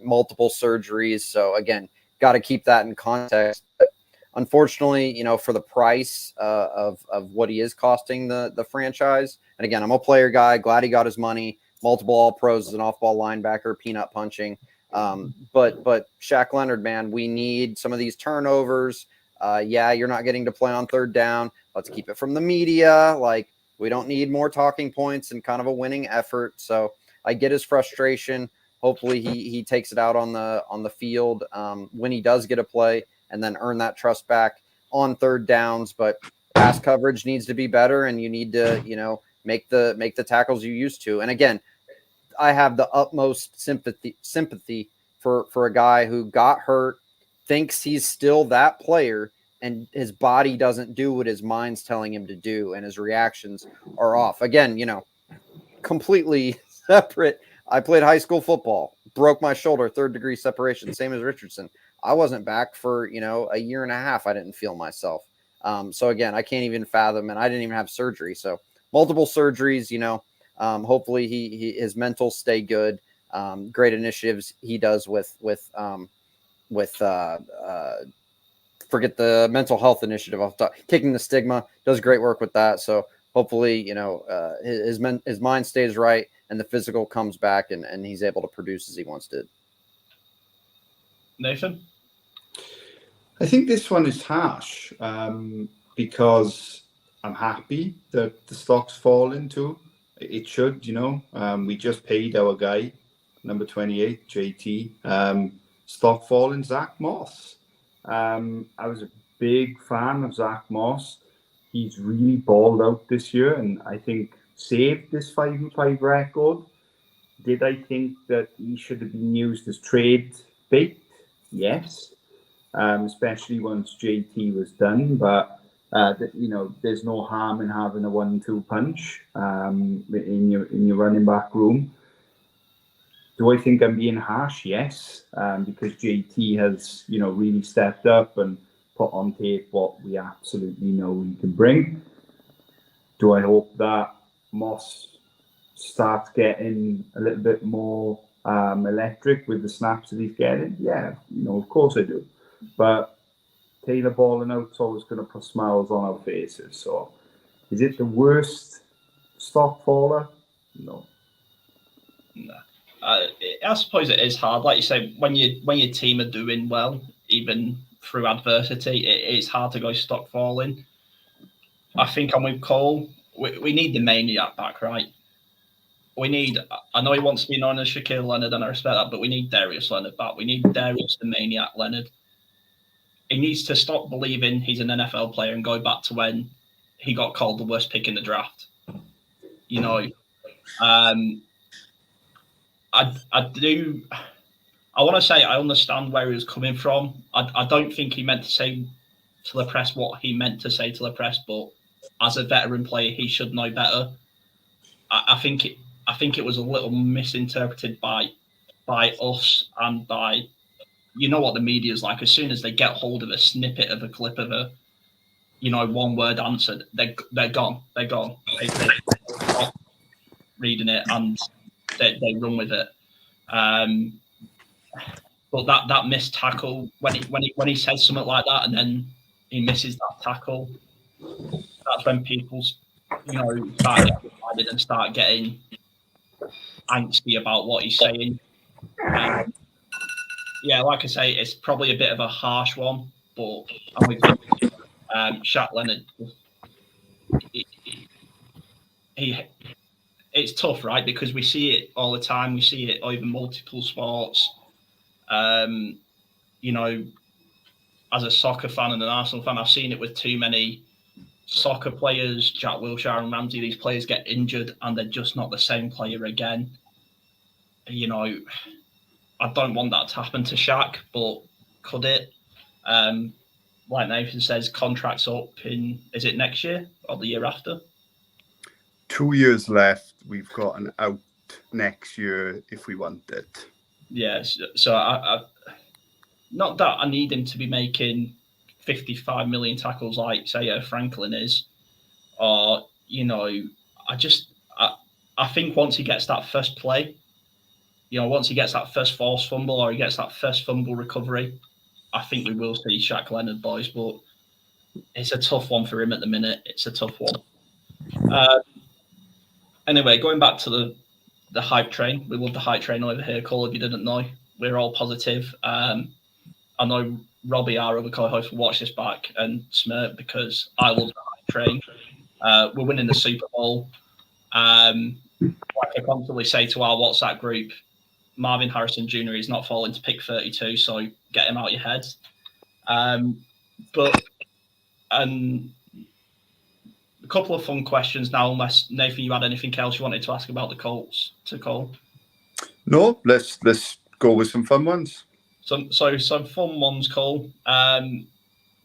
multiple surgeries. So again, got to keep that in context. But unfortunately, for the price of what he is costing the franchise. And again, I'm a player guy, glad he got his money, multiple all pros as an off-ball linebacker, peanut punching. But Shaq Leonard, man, we need some of these turnovers. You're not getting to play on third down. Let's keep it from the media. Like, we don't need more talking points and kind of a winning effort. So I get his frustration. Hopefully he takes it out on the field when he does get a play, and then earn that trust back on third downs. But pass coverage needs to be better, and you need to, make the tackles you used to. And again, I have the utmost sympathy for a guy who got hurt, thinks he's still that player, and his body doesn't do what his mind's telling him to do, and his reactions are off. Again, completely separate. I played high school football, broke my shoulder, 3rd-degree separation, same as Richardson. I wasn't back for, a year and a half. I didn't feel myself. So again, I can't even fathom, and I didn't even have surgery. So multiple surgeries, hopefully his mentals stay good. Great initiatives he does with forget the mental health initiative. Kicking the Stigma, does great work with that. So hopefully, his mind stays right and the physical comes back and he's able to produce as he once did. Nathan? I think this one is harsh because I'm happy that the stock's fallen too. It should, we just paid our guy, number 28, JT, stock falling, Zach Moss. I was a big fan of Zach Moss. He's really balled out this year, and I think saved this 5-5 record. Did I think that he should have been used as trade bait? Yes, especially once JT was done. But there's no harm in having a 1-2 punch in your running back room. Do I think I'm being harsh? Yes, because JT has, really stepped up and put on tape what we absolutely know he can bring. Do I hope that Moss starts getting a little bit more electric with the snaps that he's getting? Yeah, of course I do. But Taylor balling out's always going to put smiles on our faces. So, is it the worst stock faller? No. I suppose it is hard. Like you say, when your team are doing well, even through adversity, it's hard to go stock falling. I think I'm with Cole. We need the maniac back, right? I know he wants to be known as Shaquille Leonard, and I respect that, but we need Darius Leonard back. We need Darius the maniac Leonard. He needs to stop believing he's an NFL player and go back to when he got called the worst pick in the draft. I want to say I understand where he was coming from. I don't think he meant to say to the press what he meant to say to the press, but as a veteran player, he should know better. I think it was a little misinterpreted by us and by, what the media is like. As soon as they get hold of a snippet of a clip of a, one word answer, they're gone. They're gone. They stop reading it and they run with it. But that missed tackle when he says something like that and then he misses that tackle, that's when people start getting excited and start getting angsty about what he's saying. Like I say, it's probably a bit of a harsh one, but I'm with you. Shaq Leonard, it's tough, right? Because we see it all the time. We see it over multiple sports. You know, as a soccer fan and an Arsenal fan, I've seen it with too many soccer players, Jack Wilshere and Ramsey. These players get injured and they're just not the same player again. You know, I don't want that to happen to Shaq, but could it? Like Nathan says, contracts up in, is it next year or the year after? 2 years left. We've got an out next year if we want it. Yes. So I not that I need him to be making 55 million tackles like, say, Franklin is, or, you know, I think once he gets that first play, you know, once he gets that first forced fumble or he gets that first fumble recovery, I think we will see Shaq Leonard, boys. But it's a tough one for him at the minute. It's a tough one. Anyway, going back to the hype train, we love the hype train over here. Cole, if you didn't know, we're all positive. I know Robbie, our other co-host, will watch this back and smirk because I love the hype train. We're winning the Super Bowl. Like I constantly say to our WhatsApp group, Marvin Harrison Jr. is not falling to pick 32, so get him out your head. But a couple of fun questions now, unless Nathan, you had anything else you wanted to ask about the Colts to Cole? No, let's go with some fun ones. Some fun ones, Cole.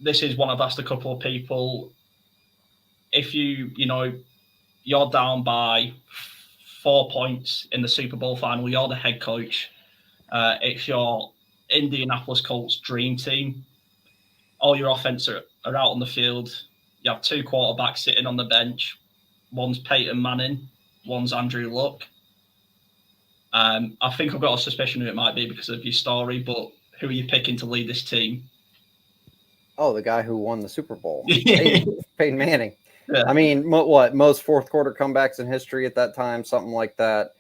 This is one I've asked a couple of people. If you're down by 4 points in the Super Bowl final, you're the head coach. It's your Indianapolis Colts dream team. All your offense are out on the field. You have two quarterbacks sitting on the bench. One's Peyton Manning, one's Andrew Luck. I think I've got a suspicion who it might be because of your story, but who are you picking to lead this team? Oh, the guy who won the Super Bowl, Peyton Manning. Yeah. I mean, most fourth quarter comebacks in history at that time, something like that.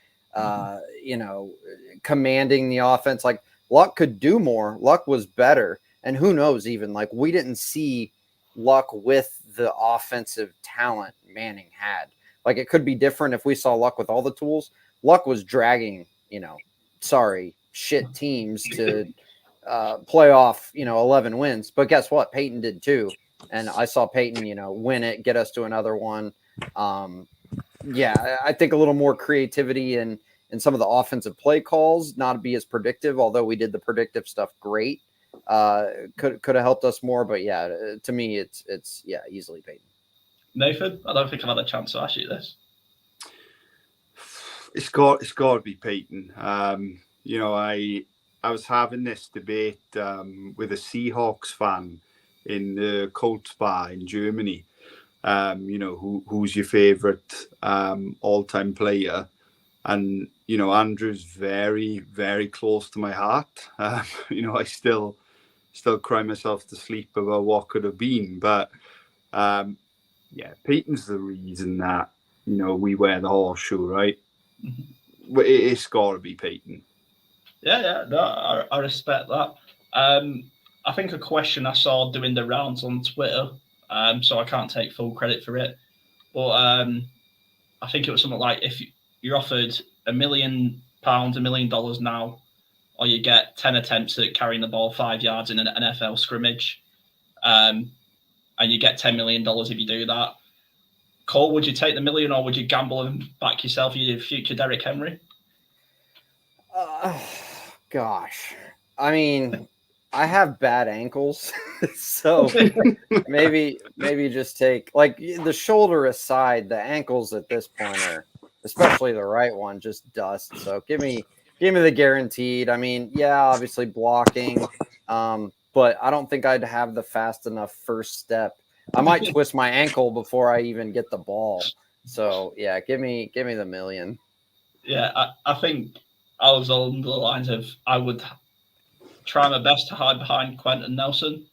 Commanding the offense. Like, Luck could do more. Luck was better. And who knows, even, like, we didn't see Luck with the offensive talent Manning had. Like, it could be different if we saw Luck with all the tools. Luck was dragging, shit teams to playoff, 11 wins. But guess what? Peyton did too. And I saw Peyton, win it, get us to another one. I think a little more creativity in some of the offensive play calls, not be as predictive, although we did the predictive stuff great. Could have helped us more, but yeah, to me, it's easily Peyton. Nathan, I don't think I've had a chance to ask you this. It's got to be Peyton. I was having this debate with a Seahawks fan in the Colts bar in Germany. Who's your favorite all-time player? And Andrew's very, very close to my heart. I still cry myself to sleep about what could have been, but Peyton's the reason that we wear the horseshoe, right? Mm-hmm. It's got to be Peyton. No, I respect that. I think a question I saw doing the rounds on Twitter, so I can't take full credit for it, but I think it was something like, if you're offered £1 million, $1 million now, or you get 10 attempts at carrying the ball 5 yards in an NFL scrimmage, and you get $10 million if you do that. Cole, would you take the million, or would you gamble and back yourself, your future Derrick Henry? Gosh, I mean, I have bad ankles, so maybe just take, like, the shoulder aside, the ankles at this point are, especially the right one, just dust. So give me the guaranteed. I mean, yeah, obviously blocking, but I don't think I'd have the fast enough first step. I might twist my ankle before I even get the ball. So yeah, give me the million. Yeah, I think I was on the lines of, I would try my best to hide behind Quentin Nelson.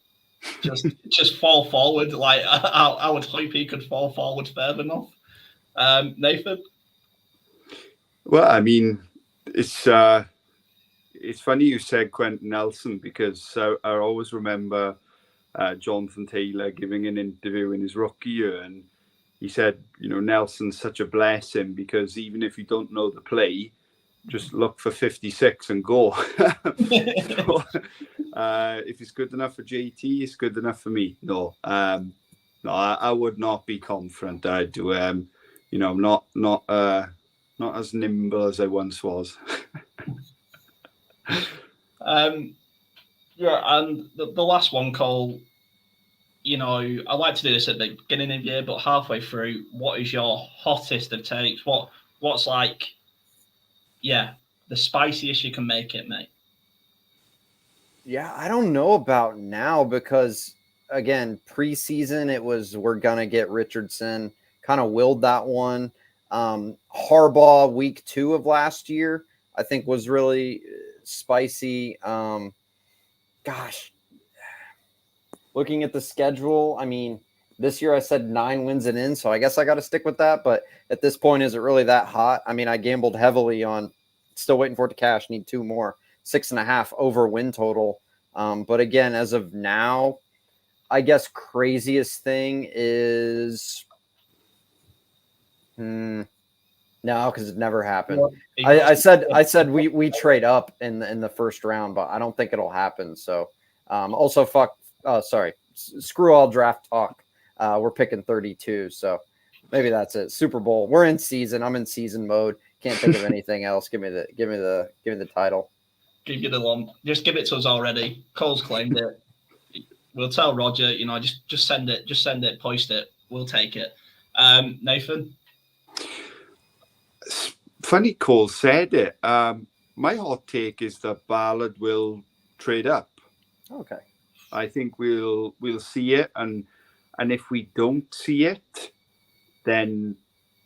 Just fall forward. Like, I would hope he could fall forward further enough. Nathan? Well, I mean, it's funny you said Quentin Nelson, because I always remember Jonathan Taylor giving an interview in his rookie year, and he said, Nelson's such a blessing because even if you don't know the play, just look for 56 and go. So, if it's good enough for JT, it's good enough for me. No, I would not be confident that I'd do. Not as nimble as I once was. Yeah, and the last one, Cole. I like to do this at the beginning of the year, but halfway through, what is your hottest of takes? What's like, the spiciest you can make it, mate? Yeah, I don't know about now because again, preseason it was we're gonna get Richardson. Kind of willed that one. Harbaugh week 2 of last year, I think was really spicy. Gosh, looking at the schedule, I mean, this year I said 9 wins and in, so I guess I got to stick with that. But at this point, is it really that hot? I mean, I gambled heavily on, still waiting for it to cash. Need 2 more, 6.5 over win total. But again, as of now, I guess craziest thing is, no, because it never happened. I said we trade up in the first round, but I don't think it'll happen. So, also screw all draft talk. We're picking 32, so maybe that's it. Super Bowl. We're in season. I'm in season mode. Can't think of anything else. Give me the title. Give you the one. Just give it to us already. Cole's claimed it. We'll tell Roger. Just send it. Just send it. Post it. We'll take it. Nathan. Funny Cole said it. My hot take is that Ballard will trade up. Okay. I think we'll see it, and if we don't see it, then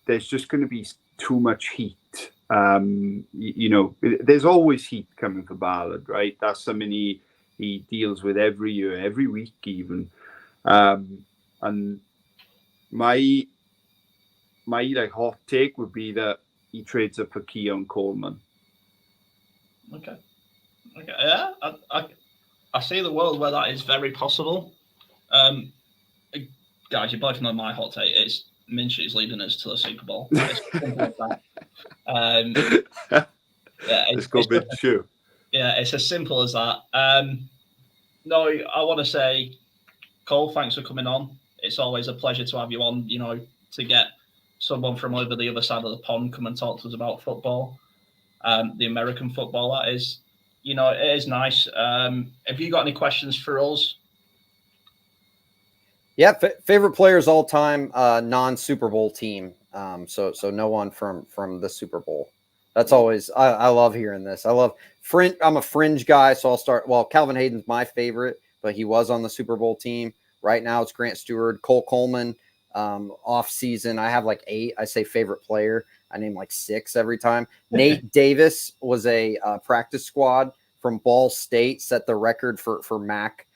there's just going to be too much heat. There's always heat coming for Ballard, right? That's something he deals with every year, every week even. And my hot take would be that he trades up for Keon Coleman. Okay. Yeah, I see the world where that is very possible. Guys, you both know my hot take is Minshew's leading us to the Super Bowl. It's simple as that. Let's go Minshew. Yeah, it's as simple as that. No, I want to say, Cole, thanks for coming on. It's always a pleasure to have you on, to get someone from over the other side of the pond come and talk to us about football. The American football, that is. It is nice. Have you got any questions for us? Yeah, favorite players all time, non-Super Bowl team. So no one from the Super Bowl. That's always I love hearing this. I'm a fringe guy, so I'll start. Well, Calvin Hayden's my favorite, but he was on the Super Bowl team. Right now it's Grant Stewart, Cole Coleman. Off season, I have like 8. I say favorite player. I name like 6 every time. Nate Davis was a practice squad from Ball State, set the record for MAC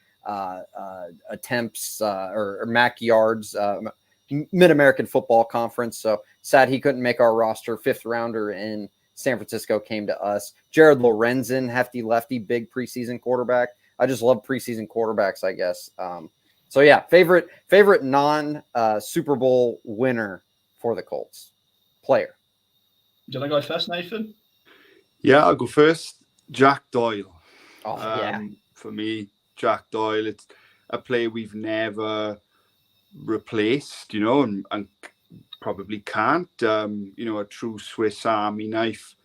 attempts or MAC yards, Mid-American Football Conference. So sad he couldn't make our roster. 5th rounder in San Francisco came to us. Jared Lorenzen, hefty lefty, big preseason quarterback. I just love preseason quarterbacks, I guess. So yeah, favorite non Super Bowl winner for the Colts player. Do you want to go first, Nathan? Yeah, I'll go first. Jack Doyle. Oh, yeah. For me, Jack Doyle, it's a player we've never replaced, and probably can't. A true Swiss Army knife,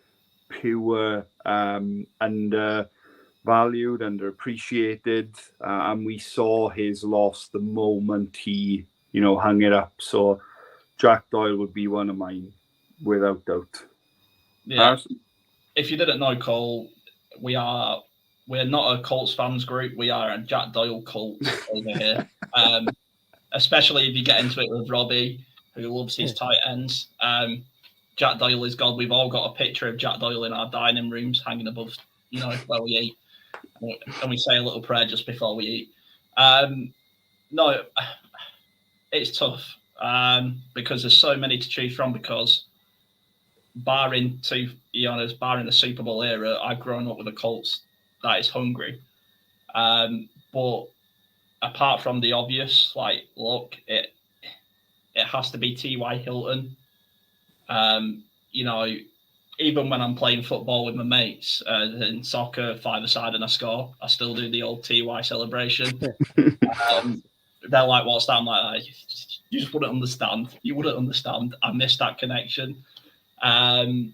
pure, undervalued, underappreciated, and we saw his loss the moment he, hung it up. So Jack Doyle would be one of mine, without doubt. Yeah. If you didn't know, Cole, we're not a Colts fans group. We are a Jack Doyle cult over here. Especially if you get into it with Robbie, who loves his tight ends. Jack Doyle is God. We've all got a picture of Jack Doyle in our dining rooms hanging above, where we eat. And we say a little prayer just before we eat. No, it's tough because there's so many to choose from, because barring the Super Bowl era, I've grown up with a Colts that is hungry. But apart from the obvious, look, it has to be T.Y. Hilton. You know, even when I'm playing football with my mates in soccer, 5-a-side and I score, I still do the old TY celebration. They're like, "What's that?" I'm like, "You just wouldn't understand. You wouldn't understand. I missed that connection." And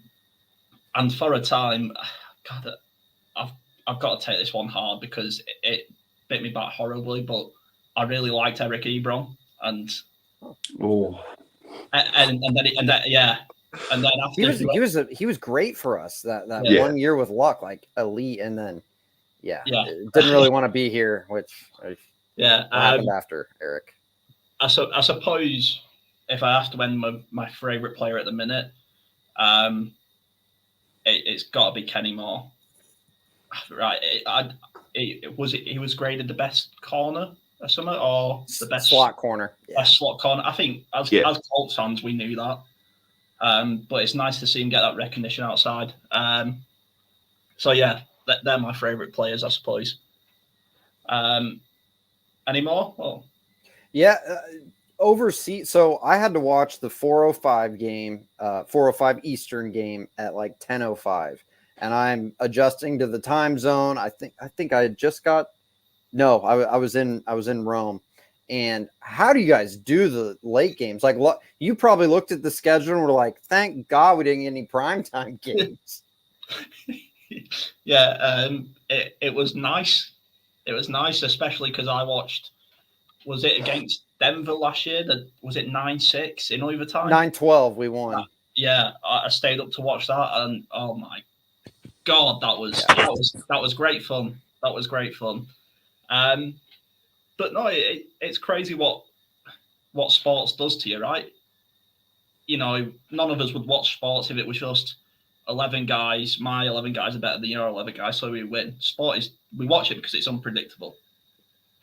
for a time, God, I've got to take this one hard because it bit me back horribly. But I really liked Eric Ebron, and then after he was great for us that 1 year with Luck, like elite, and then didn't really want to be here, which what happened after Eric. I suppose if I have to end my favorite player at the minute, it's got to be Kenny Moore, right? He was graded the best corner or something, or the best slot corner. Best slot corner. I think as Colts fans we knew that. But it's nice to see him get that recognition outside. So yeah, they're my favourite players, I suppose. Any more? Oh. Yeah, overseas. So I had to watch the 4:05 game, 4:05 Eastern game at like 10:05, and I'm adjusting to the time zone. I think I just got. No, I was in Rome. And how do you guys do the late games? Like, you probably looked at the schedule and were like, "Thank God we didn't get any primetime games." It was nice. It was nice, especially because I watched. Was it against Denver last year? Was it 9-6 in overtime? 9-12, we won. I stayed up to watch that, and oh my God, that was great fun. That was great fun. But no, it's crazy what sports does to you, right? You know, none of us would watch sports if it was just 11 guys. My 11 guys are better than your 11 guys, so we win. Sport is, we watch it because it's unpredictable.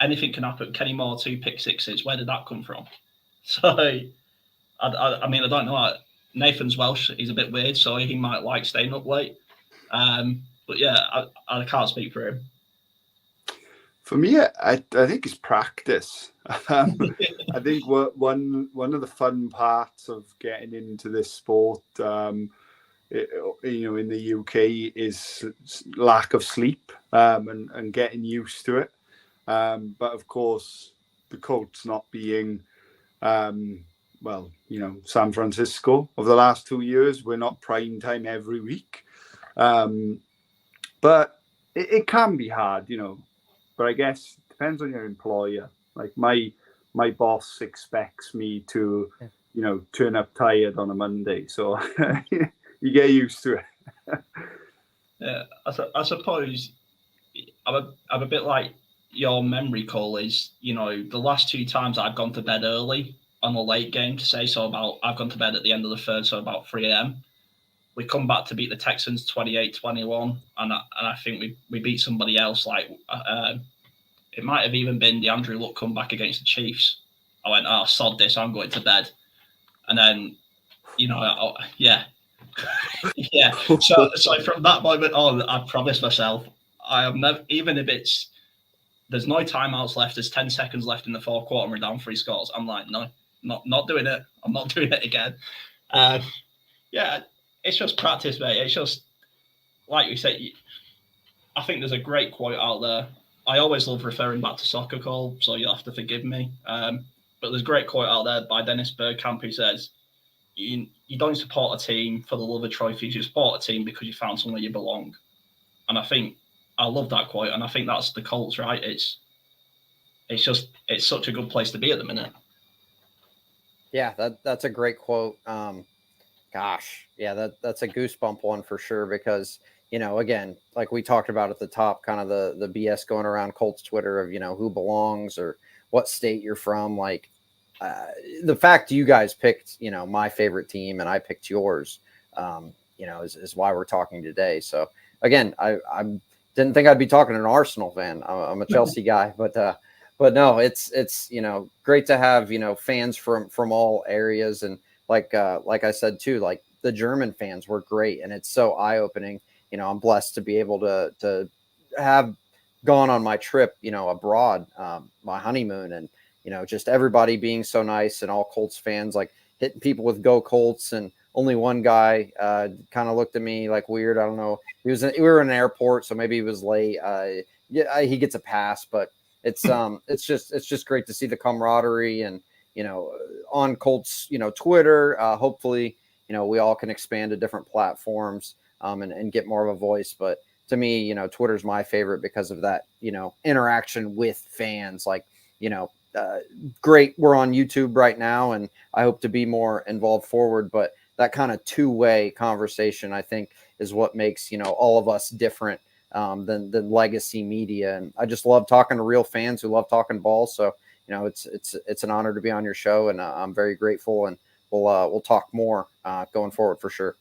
Anything can happen. Kenny Moore, 2 pick sixes. Where did that come from? So, I mean, I don't know. Nathan's Welsh. He's a bit weird, so he might like staying up late. But yeah, I can't speak for him. For me, I think it's practice. I think one of the fun parts of getting into this sport, in the UK, is lack of sleep and getting used to it. But of course, the Colts not being, San Francisco over the last 2 years, we're not prime time every week. But it can be hard, But I guess it depends on your employer. Like my boss expects me to, turn up tired on a Monday. So you get used to it. Yeah, I suppose I'm a bit like your memory call is, the last 2 times I've gone to bed early on a late game to say, I've gone to bed at the end of the third, so about 3 a.m. We come back to beat the Texans 28-21, and I think we beat somebody else. Like it might have even been the Andrew Luck comeback against the Chiefs. I went, "Oh, sod this, I'm going to bed," and then yeah. So from that moment on, I promised myself I am never, even if there's no timeouts left, there's 10 seconds left in the fourth quarter and we're down 3 scores. I'm like, no, not doing it. I'm not doing it again. It's just practice, mate. It's just, like you said, I think there's a great quote out there. I always love referring back to Soccer Call, so you'll have to forgive me. But there's a great quote out there by Dennis Bergkamp who says, you don't support a team for the love of trophies, you support a team because you found somewhere you belong. And I love that quote, and I think that's the Colts, right? It's such a good place to be at the minute. Yeah, that's a great quote. Gosh, yeah, that's a goosebump one for sure, because, again, like we talked about at the top, kind of the BS going around Colts Twitter of, who belongs or what state you're from. Like the fact you guys picked, my favorite team and I picked yours, is why we're talking today. So again, I didn't think I'd be talking to an Arsenal fan. I'm a Chelsea guy, but no, it's great to have, fans from all areas. And like I said too, like the German fans were great, and it's so eye-opening. I'm blessed to be able to have gone on my trip, abroad, my honeymoon, and just everybody being so nice and all Colts fans like hitting people with "Go Colts," and only one guy kind of looked at me like weird. I don't know. We were in an airport, so maybe he was late. Yeah, he gets a pass, but it's just great to see the camaraderie and on Colts Twitter. Hopefully we all can expand to different platforms and get more of a voice. But to me, Twitter's my favorite because of that interaction with fans. Like great, we're on YouTube right now, and I hope to be more involved forward. But that kind of two-way conversation, I think, is what makes all of us different than legacy media. And I just love talking to real fans who love talking ball. So it's an honor to be on your show, and I'm very grateful. And we'll talk more going forward for sure.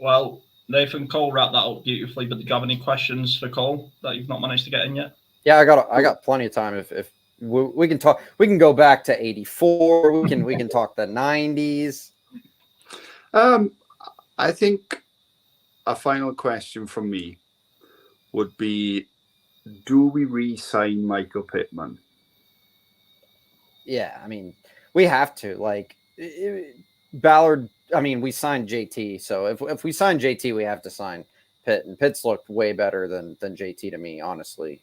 Well, Nathan, Cole wrapped that up beautifully. But do you have any questions for Cole that you've not managed to get in yet? Yeah, I got plenty of time. If we can talk, we can go back to '84. We can talk the '90s. I think a final question from me would be: do we re-sign Michael Pittman? Yeah, I mean, we have to. Like Ballard. I mean, we signed JT, so if we sign JT, we have to sign Pitt, and Pitt's looked way better than JT to me, honestly.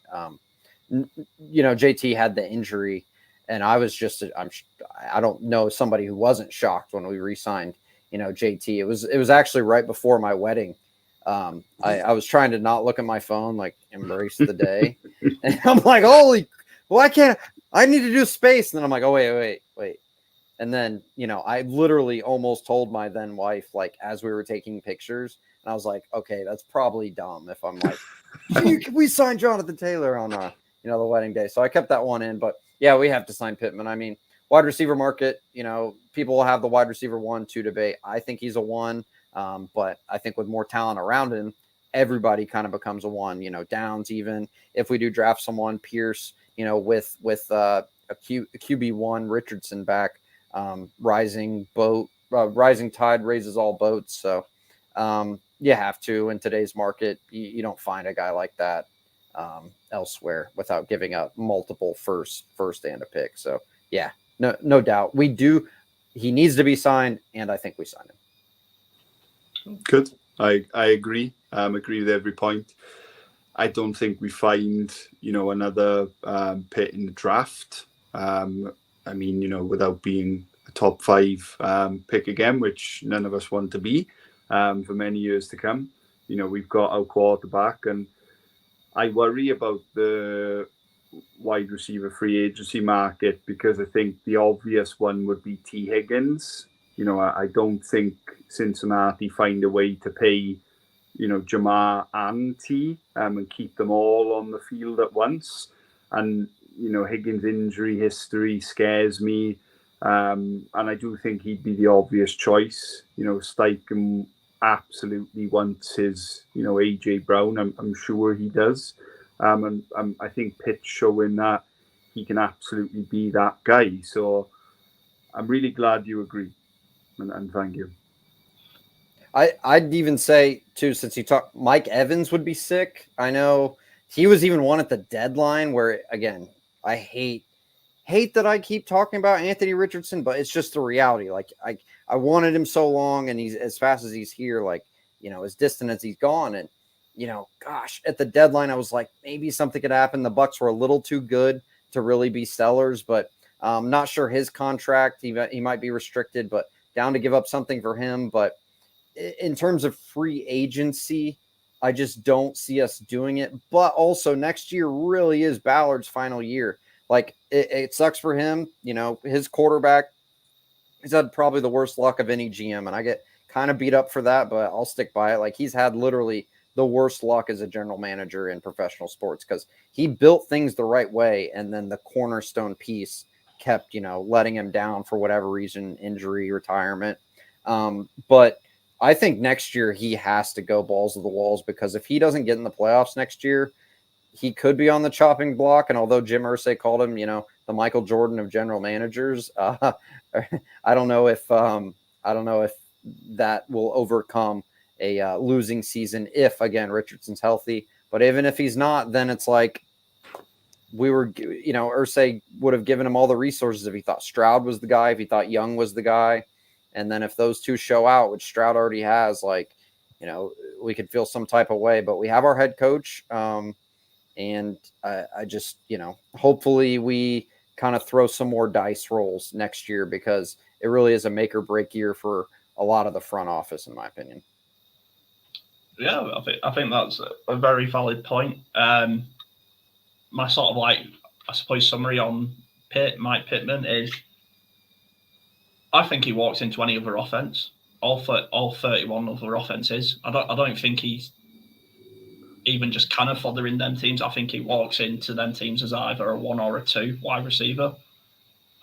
JT had the injury, and I was I don't know somebody who wasn't shocked when we re-signed JT. It was actually right before my wedding. I was trying to not look at my phone, like embrace the day, and I'm like, why can't I need to do space? And then I'm like, oh wait. And then, I literally almost told my then wife, like, as we were taking pictures, and I was like, okay, that's probably dumb if I'm like, we signed Jonathan Taylor on, the wedding day. So I kept that one in, but yeah, we have to sign Pittman. I mean, wide receiver market, people will have the wide receiver 1-2 debate. I think he's a 1, but I think with more talent around him, everybody kind of becomes a 1, Downs, even if we do draft someone, Pierce, with a QB1, Richardson back. Rising tide raises all boats. So you have to in today's market. You don't find a guy like that elsewhere without giving up multiple first and a pick. So yeah, no doubt we do. He needs to be signed, and I think we signed him. Good. I agree. Agree with every point. I don't think we find another Pitt in the draft. I mean, without being a top 5 pick again, which none of us want to be for many years to come. We've got our quarterback, and I worry about the wide receiver free agency market because I think the obvious one would be T. Higgins. I don't think Cincinnati find a way to pay, Jamar and T and keep them all on the field at once. And Higgins' injury history scares me. And I do think he'd be the obvious choice. Steichen absolutely wants his, AJ Brown. I'm sure he does. And I think Pitt's showing that he can absolutely be that guy. So I'm really glad you agree. And thank you. I'd even say too, since you talk, Mike Evans would be sick. I know he was even one at the deadline where, again, I hate that I keep talking about Anthony Richardson, but it's just the reality. Like I wanted him so long, and he's as fast as he's here, like, as distant as he's gone. And, gosh, at the deadline, I was like, maybe something could happen. The Bucks were a little too good to really be sellers, but I'm not sure his contract, he might be restricted, but down to give up something for him. But in terms of free agency, I just don't see us doing it. But also next year really is Ballard's final year. Like it sucks for him. His quarterback, he's had probably the worst luck of any GM. And I get kind of beat up for that, but I'll stick by it. Like he's had literally the worst luck as a general manager in professional sports because he built things the right way. And then the cornerstone piece kept, letting him down for whatever reason, injury, retirement. But I think next year he has to go balls to the walls because if he doesn't get in the playoffs next year, he could be on the chopping block. And although Jim Irsay called him, the Michael Jordan of general managers, I don't know if that will overcome a losing season if, again, Richardson's healthy. But even if he's not, then it's like we were, Irsay would have given him all the resources if he thought Stroud was the guy, if he thought Young was the guy. And then if those two show out, which Stroud already has, we could feel some type of way. But we have our head coach. And I just, hopefully we kind of throw some more dice rolls next year, because it really is a make or break year for a lot of the front office, in my opinion. Yeah, I think that's a very valid point. My sort of I suppose summary on Mike Pittman is, I think he walks into any other offense, all 31 other offenses. I don't think he's even just kind of fothering them teams. I think he walks into them teams as either a 1 or a 2 wide receiver.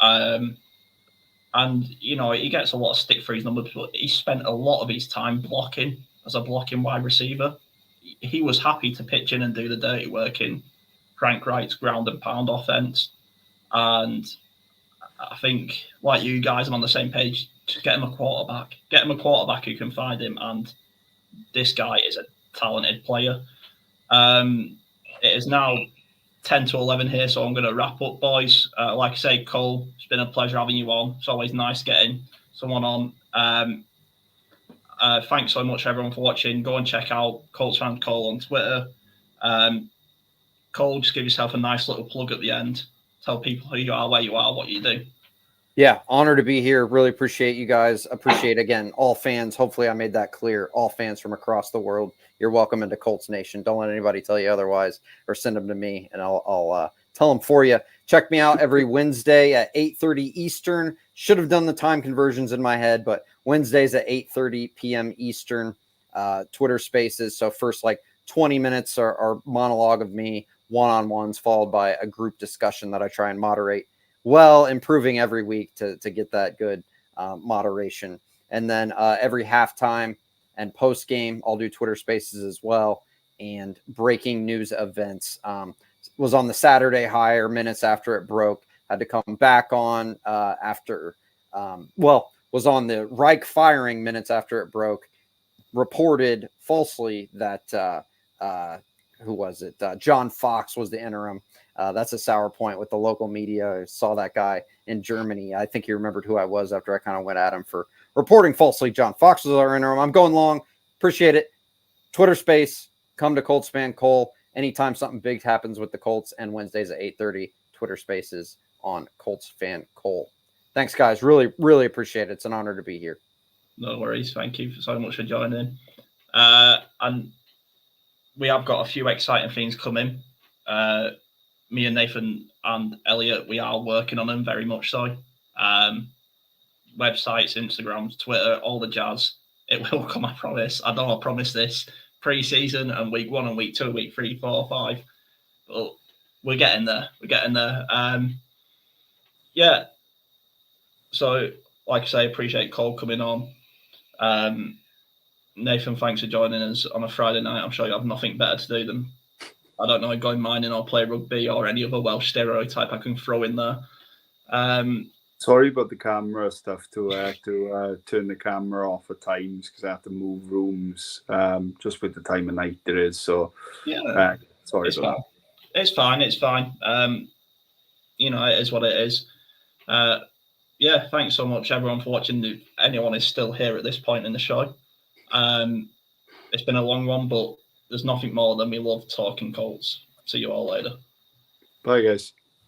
And he gets a lot of stick for his numbers, but he spent a lot of his time blocking as a blocking wide receiver. He was happy to pitch in and do the dirty work in Frank Wright's ground and pound offense. And I think, like you guys, I'm on the same page. Just get him a quarterback. Get him a quarterback who can find him. And this guy is a talented player. It is now 10 to 11 here, so I'm going to wrap up, boys. Like I say, Cole, it's been a pleasure having you on. It's always nice getting someone on. Thanks so much, everyone, for watching. Go and check out Coltsfancole on Twitter. Cole, just give yourself a nice little plug at the end. Tell people who you are, where you are, what you do. Yeah, honor to be here. Really appreciate you guys. Appreciate, again, all fans. Hopefully I made that clear. All fans from across the world. You're welcome into Colts Nation. Don't let anybody tell you otherwise, or send them to me, and I'll tell them for you. Check me out every Wednesday at 8:30 Eastern. Should have done the time conversions in my head, but Wednesdays at 8:30 p.m. Eastern. Twitter Spaces. So first 20 minutes are monologue of me, one-on-ones, followed by a group discussion that I try and moderate. Well, improving every week to get that good moderation. And then every halftime and post game, I'll do Twitter Spaces as well, and breaking news events. Was on the Saturday hire minutes after it broke. Had to come back on after. Was on the Reich firing minutes after it broke. Reported falsely that who was it? John Fox was the interim. That's a sour point with the local media. I saw that guy in Germany. I think he remembered who I was after I kind of went at him for reporting falsely. John Fox was our interim. I'm going long. Appreciate it. Twitter Space. Come to Coltsfancole anytime something big happens with the Colts, and Wednesdays at 8:30 Twitter Spaces on Coltsfancole. Thanks, guys. Really, really appreciate it. It's an honor to be here. No worries. Thank you so much for joining. And we have got a few exciting things coming. Me and Nathan and Elliot, we are working on them very much so. Websites, Instagrams, Twitter, all the jazz. It will come, I promise. I don't promise this pre-season and week 1 and week 2, week 3, 4, 5. But we're getting there. Yeah. So, like I say, appreciate Cole coming on. Nathan, thanks for joining us on a Friday night. I'm sure you have nothing better to do than, I don't know, go mining or play rugby or any other Welsh stereotype I can throw in there. Sorry about the camera stuff, to turn the camera off at times because I have to move rooms just with the time of night there is. So yeah, sorry it's about fine. That. It's fine. It's fine. It is what it is. Yeah, thanks so much, everyone, for watching. If anyone is still here at this point in the show. It's been a long one, but there's nothing more than we love talking Colts. See you all later. Bye, guys.